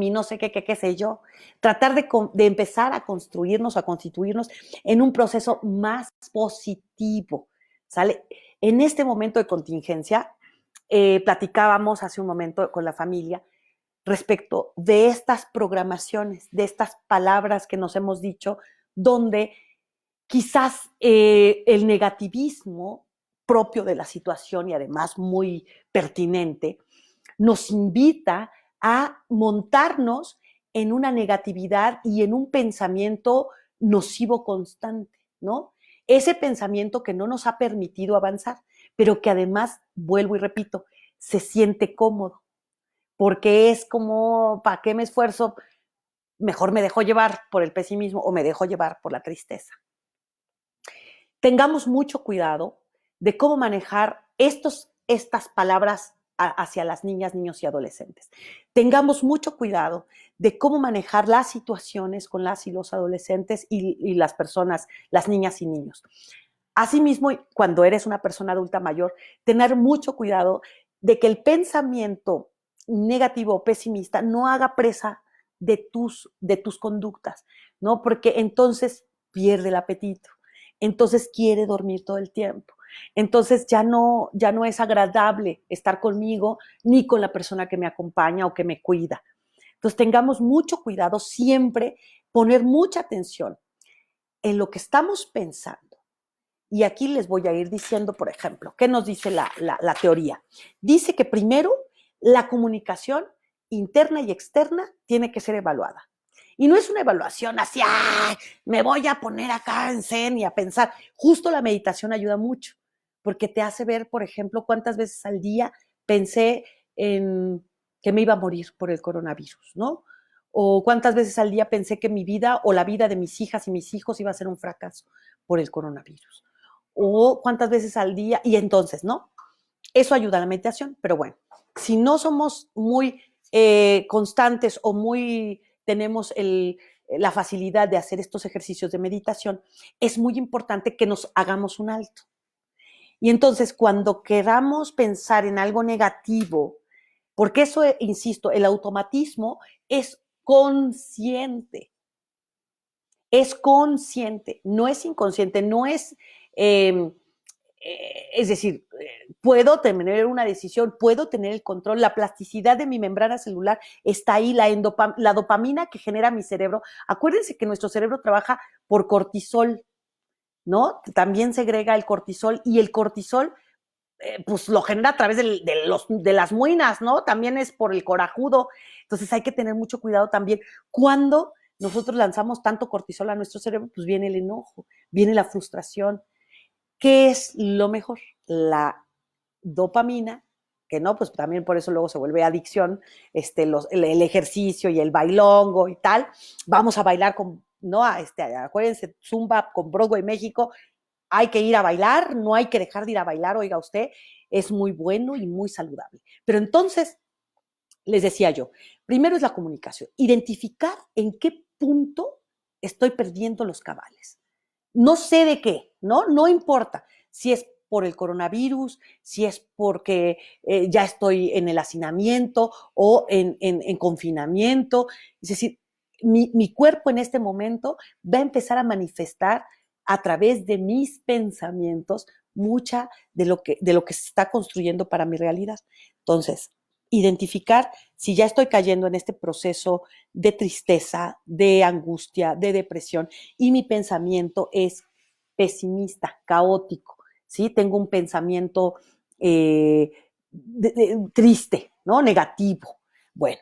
no sé qué sé yo. Tratar de empezar a construirnos, a constituirnos en un proceso más positivo, ¿sale? En este momento de contingencia, platicábamos hace un momento con la familia respecto de estas programaciones, de estas palabras que nos hemos dicho, donde quizás el negativismo propio de la situación y además muy pertinente, nos invita a montarnos en una negatividad y en un pensamiento nocivo constante, ¿no? Ese pensamiento que no nos ha permitido avanzar, pero que además, vuelvo y repito, se siente cómodo, porque es como, ¿para qué me esfuerzo? Mejor me dejo llevar por el pesimismo o me dejo llevar por la tristeza. Tengamos mucho cuidado de cómo manejar estas palabras hacia las niñas, niños y adolescentes. Tengamos mucho cuidado de cómo manejar las situaciones con las y los adolescentes y las personas, las niñas y niños. Asimismo, cuando eres una persona adulta mayor, tener mucho cuidado de que el pensamiento negativo o pesimista no haga presa de tus conductas, ¿no? Porque entonces pierde el apetito, entonces quiere dormir todo el tiempo, entonces ya no es agradable estar conmigo ni con la persona que me acompaña o que me cuida. Entonces tengamos mucho cuidado siempre, poner mucha atención en lo que estamos pensando. Y aquí les voy a ir diciendo, por ejemplo, ¿qué nos dice la teoría? Dice que primero la comunicación interna y externa tiene que ser evaluada. Y no es una evaluación así, ¡ay! Me voy a poner acá en zen y a pensar. Justo la meditación ayuda mucho, porque te hace ver, por ejemplo, cuántas veces al día pensé en que me iba a morir por el coronavirus, ¿no? O cuántas veces al día pensé que mi vida o la vida de mis hijas y mis hijos iba a ser un fracaso por el coronavirus. O cuántas veces al día, y entonces, ¿no? Eso ayuda a la meditación, pero bueno, si no somos muy constantes o tenemos la facilidad de hacer estos ejercicios de meditación, es muy importante que nos hagamos un alto. Y entonces, cuando queramos pensar en algo negativo, porque eso, insisto, el automatismo es consciente, no es inconsciente, no es decir, puedo tener una decisión, puedo tener el control, la plasticidad de mi membrana celular está ahí, la dopamina que genera mi cerebro. Acuérdense que nuestro cerebro trabaja por cortisol, ¿no? También segrega el cortisol y el cortisol pues lo genera a través de las muinas, ¿no? También es por el corajudo. Entonces hay que tener mucho cuidado también. Cuando nosotros lanzamos tanto cortisol a nuestro cerebro, pues viene el enojo, viene la frustración. ¿Qué es lo mejor? La dopamina, que no, pues también por eso luego se vuelve adicción, el ejercicio y el bailongo y tal. Vamos a bailar con, no, acuérdense, Zumba con Broadway México, hay que ir a bailar, no hay que dejar de ir a bailar, oiga usted, es muy bueno y muy saludable. Pero entonces, les decía yo, primero es la comunicación, identificar en qué punto estoy perdiendo los cabales. No sé de qué, ¿no? No importa si es por el coronavirus, si es porque ya estoy en el hacinamiento o en confinamiento. Es decir, mi cuerpo en este momento va a empezar a manifestar a través de mis pensamientos mucha de lo que se está construyendo para mi realidad. Entonces, identificar si ya estoy cayendo en este proceso de tristeza, de angustia, de depresión, y mi pensamiento es pesimista, caótico, ¿sí? Tengo un pensamiento triste, ¿no? Negativo. Bueno,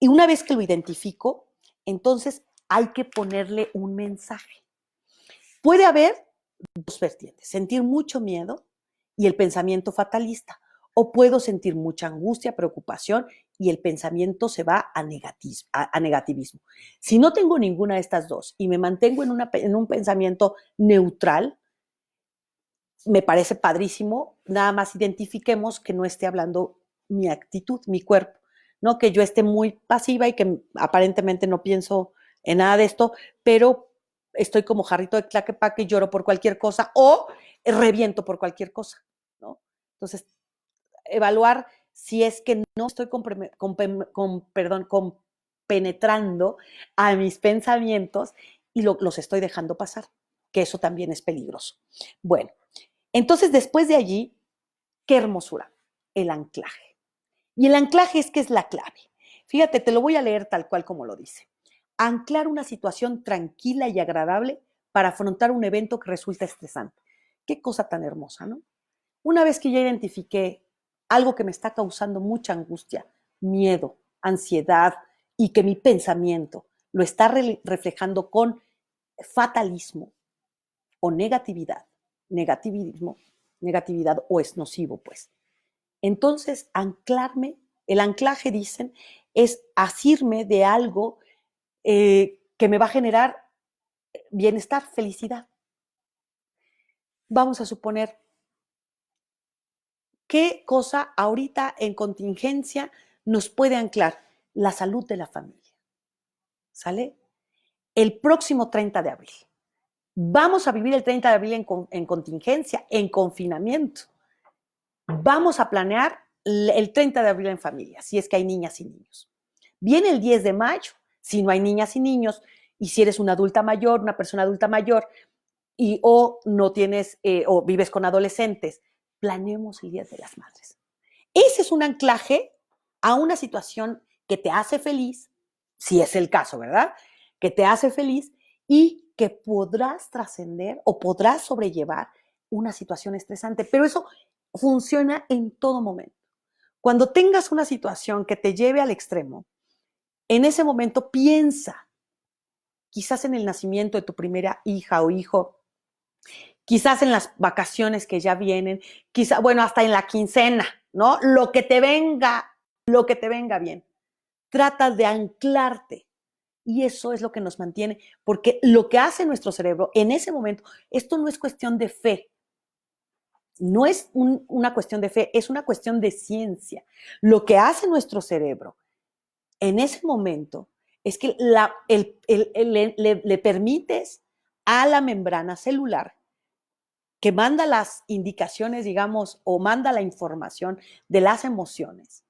y una vez que lo identifico, entonces hay que ponerle un mensaje. Puede haber dos vertientes, sentir mucho miedo y el pensamiento fatalista, o puedo sentir mucha angustia, preocupación y el pensamiento se va a negativismo. Si no tengo ninguna de estas dos y me mantengo en un pensamiento neutral, me parece padrísimo, nada más identifiquemos que no esté hablando mi actitud, mi cuerpo, ¿no? Que yo esté muy pasiva y que aparentemente no pienso en nada de esto, pero estoy como jarrito de Tlaquepaque y lloro por cualquier cosa o reviento por cualquier cosa, ¿no? Entonces, evaluar si es que no estoy compenetrando a mis pensamientos y los estoy dejando pasar, que eso también es peligroso. Bueno, entonces después de allí, qué hermosura, el anclaje. Y el anclaje es que es la clave. Fíjate, te lo voy a leer tal cual como lo dice. Anclar una situación tranquila y agradable para afrontar un evento que resulta estresante. Qué cosa tan hermosa, ¿no? Una vez que ya identifiqué algo que me está causando mucha angustia, miedo, ansiedad y que mi pensamiento lo está reflejando con fatalismo o negativismo, negatividad o es nocivo, pues. Entonces, anclarme, el anclaje, dicen, es asirme de algo que me va a generar bienestar, felicidad. Vamos a suponer, ¿qué cosa ahorita en contingencia nos puede anclar? La salud de la familia. ¿Sale? El próximo 30 de abril. Vamos a vivir el 30 de abril en contingencia, en confinamiento. Vamos a planear el 30 de abril en familia, si es que hay niñas y niños. Viene el 10 de mayo, si no hay niñas y niños, y si eres una adulta mayor, una persona adulta mayor, o no tienes, o vives con adolescentes, planeemos el Día de las Madres. Ese es un anclaje a una situación que te hace feliz, si es el caso, ¿verdad? Que te hace feliz y que podrás trascender o podrás sobrellevar una situación estresante. Pero eso funciona en todo momento. Cuando tengas una situación que te lleve al extremo, en ese momento piensa, quizás en el nacimiento de tu primera hija o hijo, quizás en las vacaciones que ya vienen, quizás, bueno, hasta en la quincena, ¿no? Lo que te venga bien. Trata de anclarte. Y eso es lo que nos mantiene, porque lo que hace nuestro cerebro en ese momento, esto no es cuestión de fe, no es una cuestión de fe, es una cuestión de ciencia. Lo que hace nuestro cerebro en ese momento es que le permites a la membrana celular que manda las indicaciones, digamos, o manda la información de las emociones,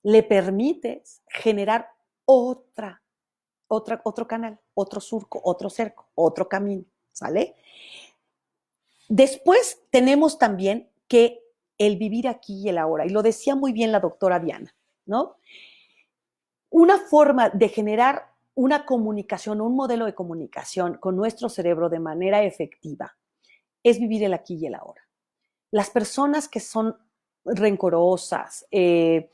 le permites generar otro canal, otro surco, otro cerco, otro camino, ¿sale? Después tenemos también que el vivir aquí y el ahora, y lo decía muy bien la doctora Diana, ¿no? Una forma de generar una comunicación, un modelo de comunicación con nuestro cerebro de manera efectiva es vivir el aquí y el ahora. Las personas que son rencorosas, que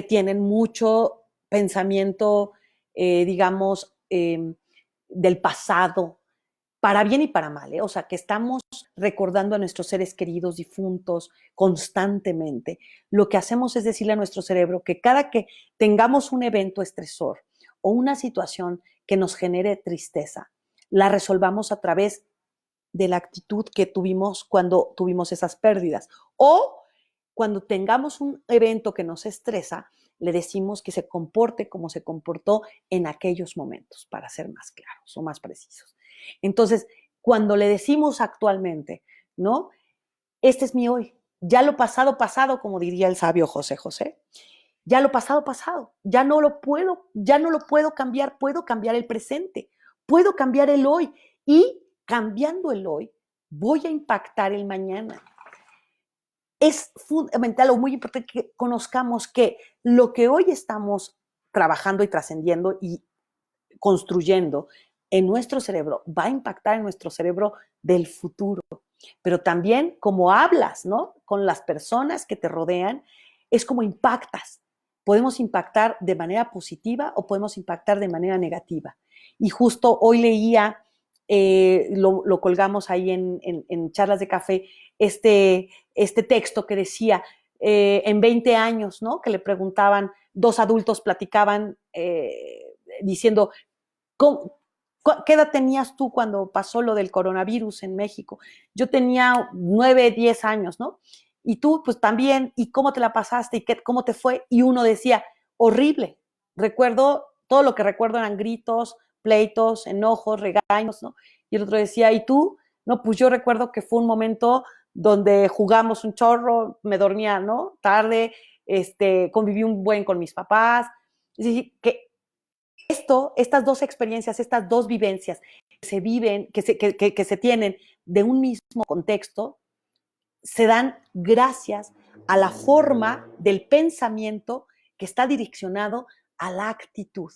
tienen mucho pensamiento, digamos, del pasado, para bien y para mal, ¿eh? O sea, que estamos recordando a nuestros seres queridos difuntos constantemente. Lo que hacemos es decirle a nuestro cerebro que cada que tengamos un evento estresor o una situación que nos genere tristeza, la resolvamos a través de la actitud que tuvimos cuando tuvimos esas pérdidas. O cuando tengamos un evento que nos estresa, le decimos que se comporte como se comportó en aquellos momentos, para ser más claros o más precisos. Entonces, cuando le decimos actualmente, ¿no? Este es mi hoy, ya lo pasado, pasado, como diría el sabio José José, ya lo pasado, pasado, ya no lo puedo cambiar el presente, puedo cambiar el hoy y cambiando el hoy, voy a impactar el mañana. Es fundamental o muy importante que conozcamos que lo que hoy estamos trabajando y trascendiendo y construyendo en nuestro cerebro va a impactar en nuestro cerebro del futuro. Pero también como hablas, ¿no? Con las personas que te rodean, es como impactas. Podemos impactar de manera positiva o podemos impactar de manera negativa. Y justo hoy leía, lo colgamos ahí en charlas de café, este texto que decía, en 20 años, ¿no? Que le preguntaban, dos adultos platicaban diciendo, ¿qué edad tenías tú cuando pasó lo del coronavirus en México? Yo tenía 9, 10 años, ¿no? Y tú, pues también, ¿y cómo te la pasaste? ¿Y cómo te fue? Y uno decía, horrible. Recuerdo, todo lo que recuerdo eran gritos, pleitos, enojos, regaños, ¿no? Y el otro decía, ¿y tú? No, pues yo recuerdo que fue un momento donde jugamos un chorro, me dormía, ¿no? Tarde, conviví un buen con mis papás. Es decir, que estas dos experiencias, estas dos vivencias que se viven, que se tienen de un mismo contexto, se dan gracias a la forma del pensamiento que está direccionado a la actitud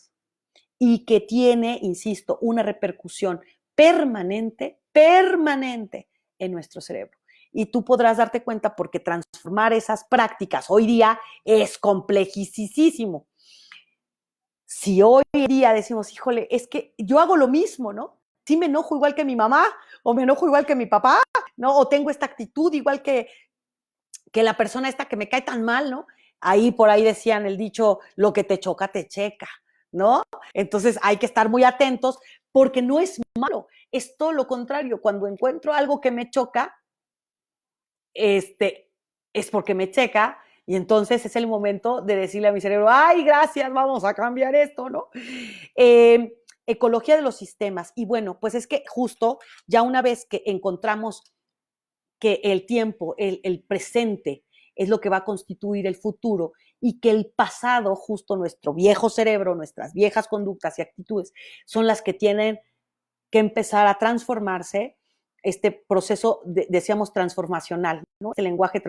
y que tiene, insisto, una repercusión permanente en nuestro cerebro. Y tú podrás darte cuenta porque transformar esas prácticas hoy día es complejísimo. Si hoy en día decimos, híjole, es que yo hago lo mismo, ¿no? Sí me enojo igual que mi mamá, o me enojo igual que mi papá, ¿no? O tengo esta actitud igual que la persona esta que me cae tan mal, ¿no? Ahí por ahí decían el dicho, lo que te choca, te checa, ¿no? Entonces hay que estar muy atentos porque no es malo, es todo lo contrario. Cuando encuentro algo que me choca, es porque me checa y entonces es el momento de decirle a mi cerebro, ay, gracias, vamos a cambiar esto, ¿no? Ecología de los sistemas. Y bueno, pues es que justo ya una vez que encontramos que el tiempo, el presente, es lo que va a constituir el futuro y que el pasado, justo nuestro viejo cerebro, nuestras viejas conductas y actitudes, son las que tienen que empezar a transformarse, este proceso, decíamos, transformacional, ¿no? El lenguaje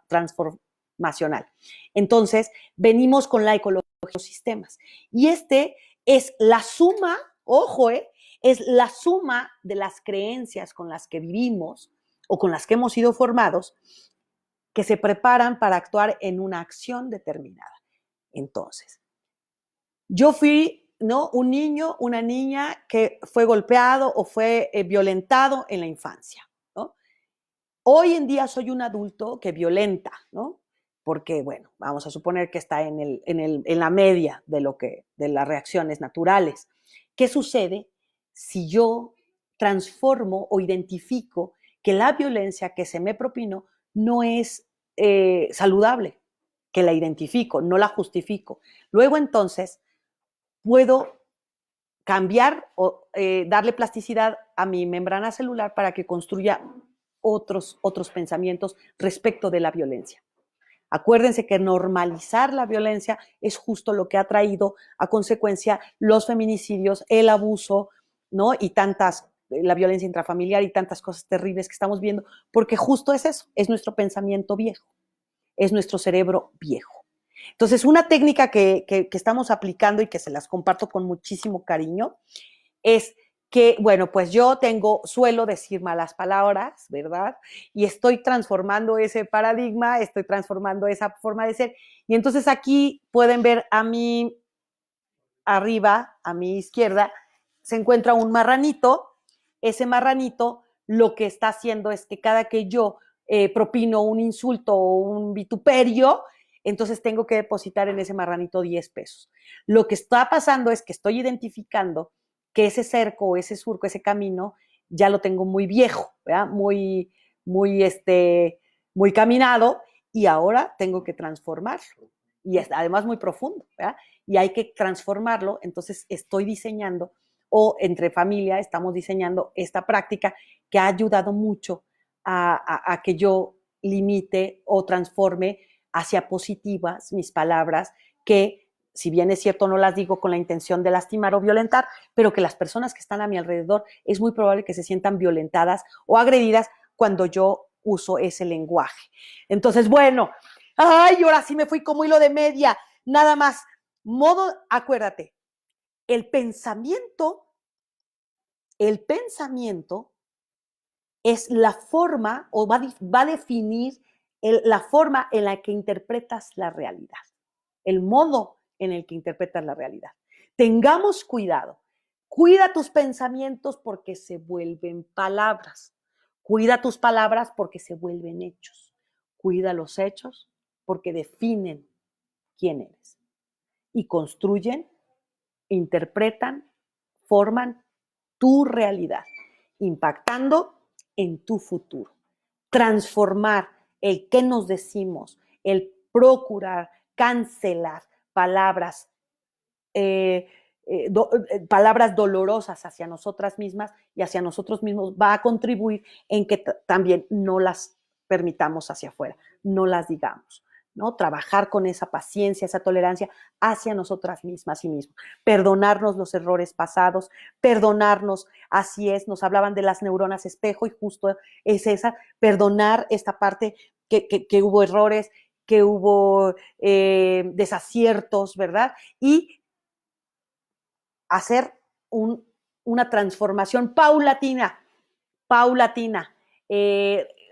transformacional. Entonces, venimos con la ecología de los sistemas. Y es la suma, ojo, es la suma de las creencias con las que vivimos o con las que hemos sido formados, que se preparan para actuar en una acción determinada. Entonces, yo fui, ¿no? Un niño, una niña que fue golpeado o fue violentado en la infancia, ¿no? Hoy en día soy un adulto que violenta, ¿no? Porque, bueno, vamos a suponer que está en la media de las reacciones naturales. ¿Qué sucede si yo transformo o identifico que la violencia que se me propinó no es saludable? Que la identifico, no la justifico. Luego entonces puedo cambiar o darle plasticidad a mi membrana celular para que construya otros pensamientos respecto de la violencia. Acuérdense que normalizar la violencia es justo lo que ha traído a consecuencia los feminicidios, el abuso, ¿no? Y la violencia intrafamiliar y tantas cosas terribles que estamos viendo, porque justo es eso, es nuestro pensamiento viejo, es nuestro cerebro viejo. Entonces, una técnica que estamos aplicando y que se las comparto con muchísimo cariño es que, bueno, pues yo suelo decir malas palabras, ¿verdad? Y estoy transformando ese paradigma, estoy transformando esa forma de ser. Y entonces aquí pueden ver arriba, a mi izquierda, se encuentra un marranito ese marranito lo que está haciendo es que cada que yo propino un insulto o un vituperio, entonces tengo que depositar en ese marranito 10 pesos. Lo que está pasando es que estoy identificando que ese cerco, ese surco, ese camino, ya lo tengo muy viejo, ¿verdad? Muy caminado, y ahora tengo que transformarlo. Y es además muy profundo, ¿verdad? Y hay que transformarlo. Entonces estoy diseñando, o entre familia estamos diseñando esta práctica que ha ayudado mucho a que yo limite o transforme hacia positivas mis palabras, que si bien es cierto no las digo con la intención de lastimar o violentar, pero que las personas que están a mi alrededor es muy probable que se sientan violentadas o agredidas cuando yo uso ese lenguaje. Entonces, bueno, ay, ahora sí me fui como hilo de media. Nada más, acuérdate, el pensamiento es la forma, o va a definir la forma en la que interpretas la realidad, el modo en el que interpretas la realidad. Tengamos cuidado. Cuida tus pensamientos porque se vuelven palabras. Cuida tus palabras porque se vuelven hechos. Cuida los hechos porque definen quién eres. Y construyen, interpretan, forman tu realidad, impactando en tu futuro. Transformar el qué nos decimos, el procurar, cancelar palabras, palabras dolorosas hacia nosotras mismas y hacia nosotros mismos, va a contribuir en que también no las permitamos hacia afuera, no las digamos, ¿no? Trabajar con esa paciencia, esa tolerancia hacia nosotras mismas y mismos. Perdonarnos los errores pasados, perdonarnos, así es, nos hablaban de las neuronas espejo y justo es esa, perdonar esta parte que hubo errores, que hubo desaciertos, ¿verdad? Y hacer una transformación paulatina,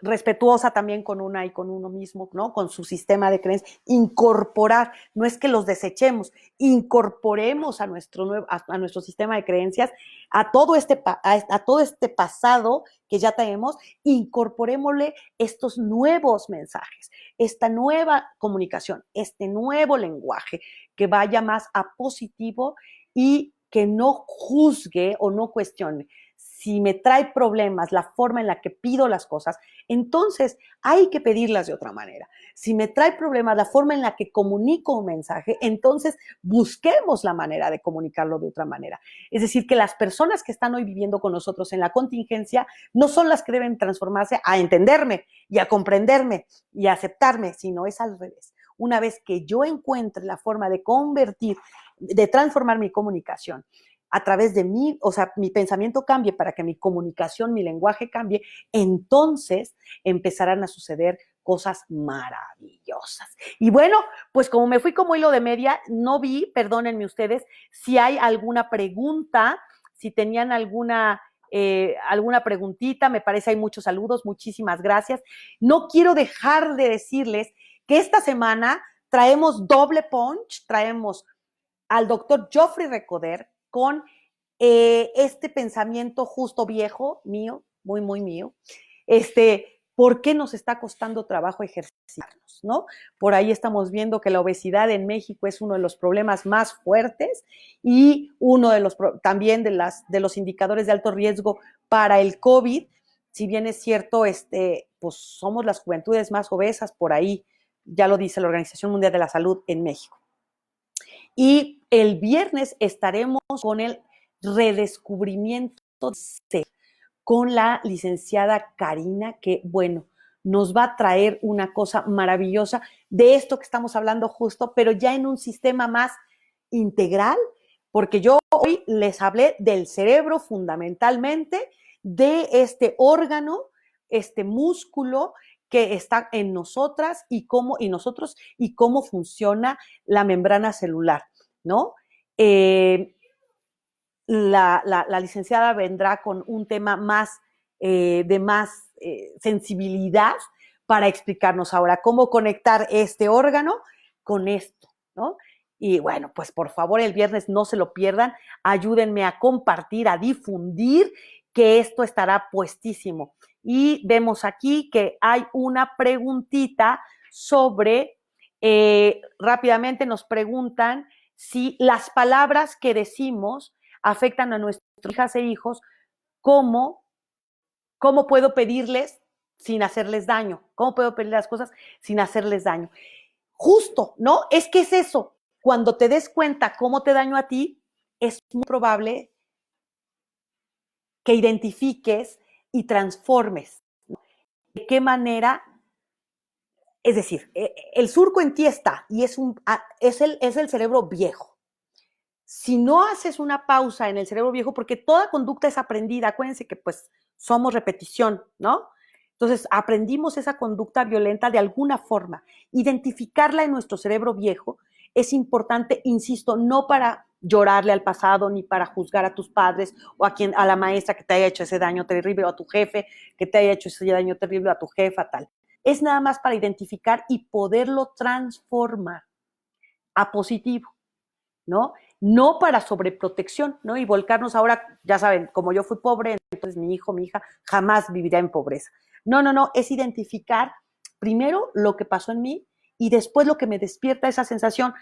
respetuosa también con una y con uno mismo, ¿no? Con su sistema de creencias, incorporar, no es que los desechemos, incorporemos a nuestro sistema de creencias, a todo este pasado que ya tenemos, incorporémosle estos nuevos mensajes, esta nueva comunicación, este nuevo lenguaje que vaya más a positivo y que no juzgue o no cuestione. Si me trae problemas la forma en la que pido las cosas, entonces hay que pedirlas de otra manera. Si me trae problemas la forma en la que comunico un mensaje, entonces busquemos la manera de comunicarlo de otra manera. Es decir, que las personas que están hoy viviendo con nosotros en la contingencia no son las que deben transformarse a entenderme y a comprenderme y a aceptarme, sino es al revés. Una vez que yo encuentre la forma de transformar mi comunicación a través de mí, o sea, mi pensamiento cambie para que mi comunicación, mi lenguaje cambie, entonces empezarán a suceder cosas maravillosas. Y bueno, pues como me fui como hilo de media, no vi, perdónenme ustedes, si hay alguna pregunta, si tenían alguna preguntita, me parece hay muchos saludos, muchísimas gracias. No quiero dejar de decirles que esta semana traemos doble punch, traemos al doctor Geoffrey Recoder con este pensamiento justo viejo, mío, muy, muy mío, ¿por qué nos está costando trabajo ejercitarnos, no? Por ahí estamos viendo que la obesidad en México es uno de los problemas más fuertes y uno de los también de los indicadores de alto riesgo para el COVID. Si bien es cierto, pues somos las juventudes más obesas por ahí, ya lo dice la Organización Mundial de la Salud en México. Y el viernes estaremos con el redescubrimiento de ser, con la licenciada Karina, que, bueno, nos va a traer una cosa maravillosa de esto que estamos hablando justo, pero ya en un sistema más integral, porque yo hoy les hablé del cerebro fundamentalmente, de este órgano, este músculo que está en nosotras y cómo funciona la membrana celular, ¿no? La licenciada vendrá con un tema de más sensibilidad para explicarnos ahora cómo conectar este órgano con esto, ¿no? Y bueno, pues por favor el viernes no se lo pierdan, ayúdenme a compartir, a difundir, que esto estará puestísimo. Y vemos aquí que hay una preguntita sobre, rápidamente nos preguntan si las palabras que decimos afectan a nuestras hijas e hijos, ¿cómo puedo pedirles sin hacerles daño? ¿Cómo puedo pedir las cosas sin hacerles daño? Justo, ¿no? Es que es eso. Cuando te des cuenta cómo te daño a ti, es muy probable que identifiques y transformes. ¿De qué manera? Es decir, el surco en ti está y es el cerebro viejo. Si no haces una pausa en el cerebro viejo, porque toda conducta es aprendida, acuérdense que pues somos repetición, ¿no? Entonces, aprendimos esa conducta violenta de alguna forma. Identificarla en nuestro cerebro viejo es importante, insisto, no para llorarle al pasado, ni para juzgar a tus padres o a la maestra que te haya hecho ese daño terrible, o a tu jefe que te haya hecho ese daño terrible, o a tu jefa, tal. Es nada más para identificar y poderlo transformar a positivo, ¿no? No para sobreprotección, ¿no? Y volcarnos ahora, ya saben, como yo fui pobre, entonces mi hijo, mi hija jamás vivirá en pobreza. No, no, no, es identificar primero lo que pasó en mí y después lo que me despierta esa sensación.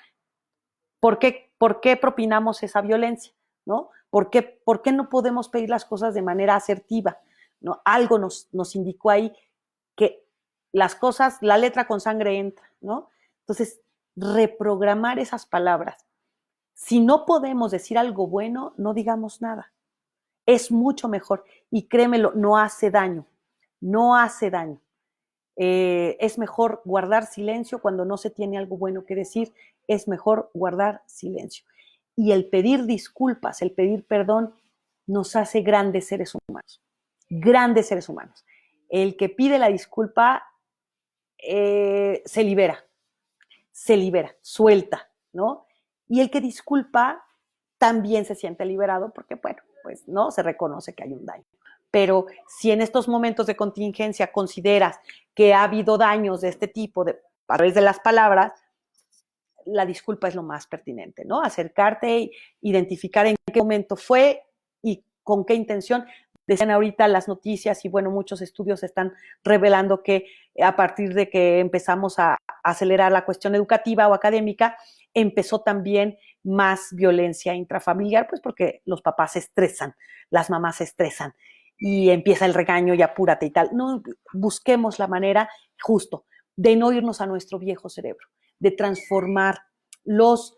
¿Por qué propinamos esa violencia? ¿No? ¿Por qué no podemos pedir las cosas de manera asertiva? ¿No? Algo nos indicó ahí que las cosas, la letra con sangre entra, ¿no? Entonces, reprogramar esas palabras. Si no podemos decir algo bueno, no digamos nada. Es mucho mejor. Y créemelo, no hace daño. No hace daño. Es mejor guardar silencio cuando no se tiene algo bueno que decir. Es mejor guardar silencio. Y el pedir disculpas, el pedir perdón, nos hace grandes seres humanos. Grandes seres humanos. El que pide la disculpa se libera, suelta, ¿no? Y el que disculpa también se siente liberado porque, bueno, pues no se reconoce que hay un daño. Pero si en estos momentos de contingencia consideras que ha habido daños de este tipo a través de las palabras, la disculpa es lo más pertinente, ¿no? Acercarte, identificar en qué momento fue y con qué intención. Decían ahorita las noticias y bueno, muchos estudios están revelando que a partir de que empezamos a acelerar la cuestión educativa o académica, empezó también más violencia intrafamiliar, pues porque los papás se estresan, las mamás se estresan y empieza el regaño y apúrate y tal. No, busquemos la manera justo de no irnos a nuestro viejo cerebro, de transformar los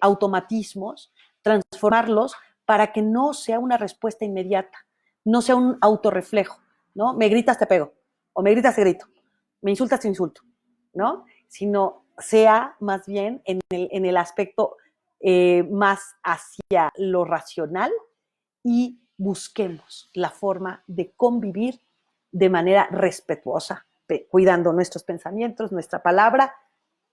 automatismos, transformarlos para que no sea una respuesta inmediata, no sea un autorreflejo, ¿no? Me gritas, te pego, o me gritas, te grito, me insultas, te insulto, ¿no? Sino sea más bien en el aspecto más hacia lo racional y busquemos la forma de convivir de manera respetuosa, cuidando nuestros pensamientos, nuestra palabra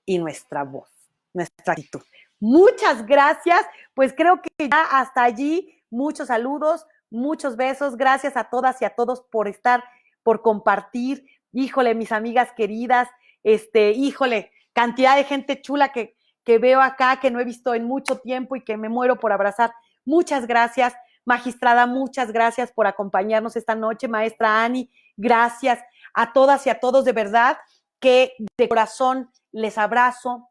y nuestra voz, nuestra actitud. Muchas gracias, pues creo que ya hasta allí, muchos saludos, muchos besos, gracias a todas y a todos por estar, por compartir, híjole, mis amigas queridas, híjole, cantidad de gente chula que veo acá, que no he visto en mucho tiempo y que me muero por abrazar. Muchas gracias, magistrada, muchas gracias por acompañarnos esta noche, maestra Ani, gracias a todas y a todos, de verdad, que de corazón les abrazo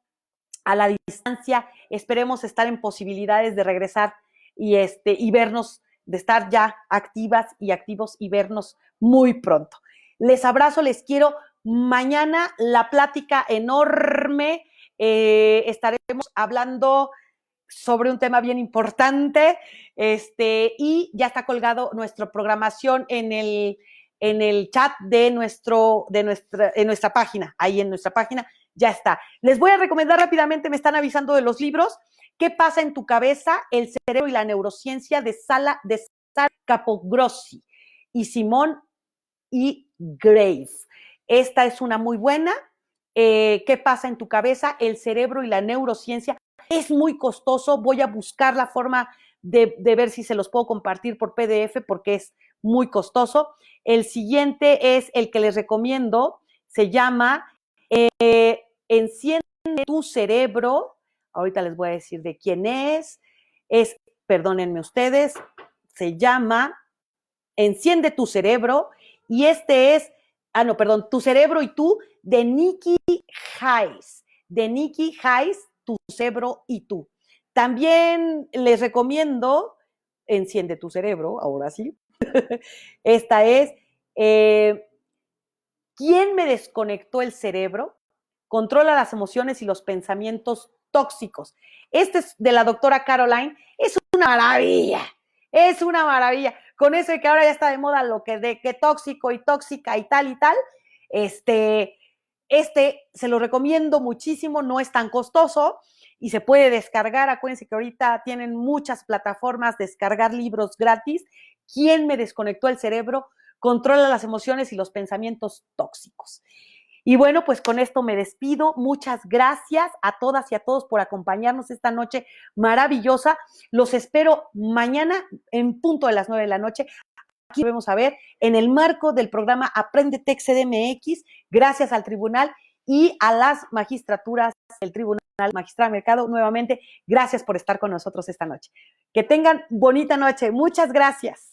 a la distancia. Esperemos estar en posibilidades de regresar y vernos, de estar ya activas y activos y vernos muy pronto. Les abrazo, les quiero. Mañana la plática enorme. Estaremos hablando sobre un tema bien importante, y ya está colgado nuestra programación en el chat de nuestra página, ahí en nuestra página ya está. Les voy a recomendar rápidamente, me están avisando de los libros, ¿Qué pasa en tu cabeza? El cerebro y la neurociencia de Sara Capogrossi y Simón y Grave. Esta es una muy buena. ¿Qué pasa en tu cabeza? El cerebro y la neurociencia. Es muy costoso, voy a buscar la forma de ver si se los puedo compartir por PDF porque es muy costoso. El siguiente es el que les recomiendo, se llama Enciende tu cerebro. Ahorita les voy a decir de quién es, perdónenme ustedes, se llama Enciende tu cerebro, y este es, no, perdón, Tu cerebro y tú, de Nikki Hayes. De Nikki Hayes, Tu cerebro y tú. También les recomiendo Enciende tu cerebro, ahora sí. Esta es ¿Quién me desconectó el cerebro? Controla las emociones y los pensamientos tóxicos. Este es de la doctora Caroline. Es una maravilla. Es una maravilla. Con eso de que ahora ya está de moda lo que de que tóxico y tóxica y tal, este se lo recomiendo muchísimo, no es tan costoso y se puede descargar. Acuérdense que ahorita tienen muchas plataformas descargar libros gratis. ¿Quién me desconectó el cerebro? Controla las emociones y los pensamientos tóxicos. Y bueno, pues con esto me despido. Muchas gracias a todas y a todos por acompañarnos esta noche maravillosa. Los espero mañana en punto de las 9 de la noche. Aquí vamos a ver en el marco del programa Apréndete CDMX, gracias al tribunal y a las magistraturas del Tribunal Magistrado de Mercado. Nuevamente, gracias por estar con nosotros esta noche. Que tengan bonita noche. Muchas gracias.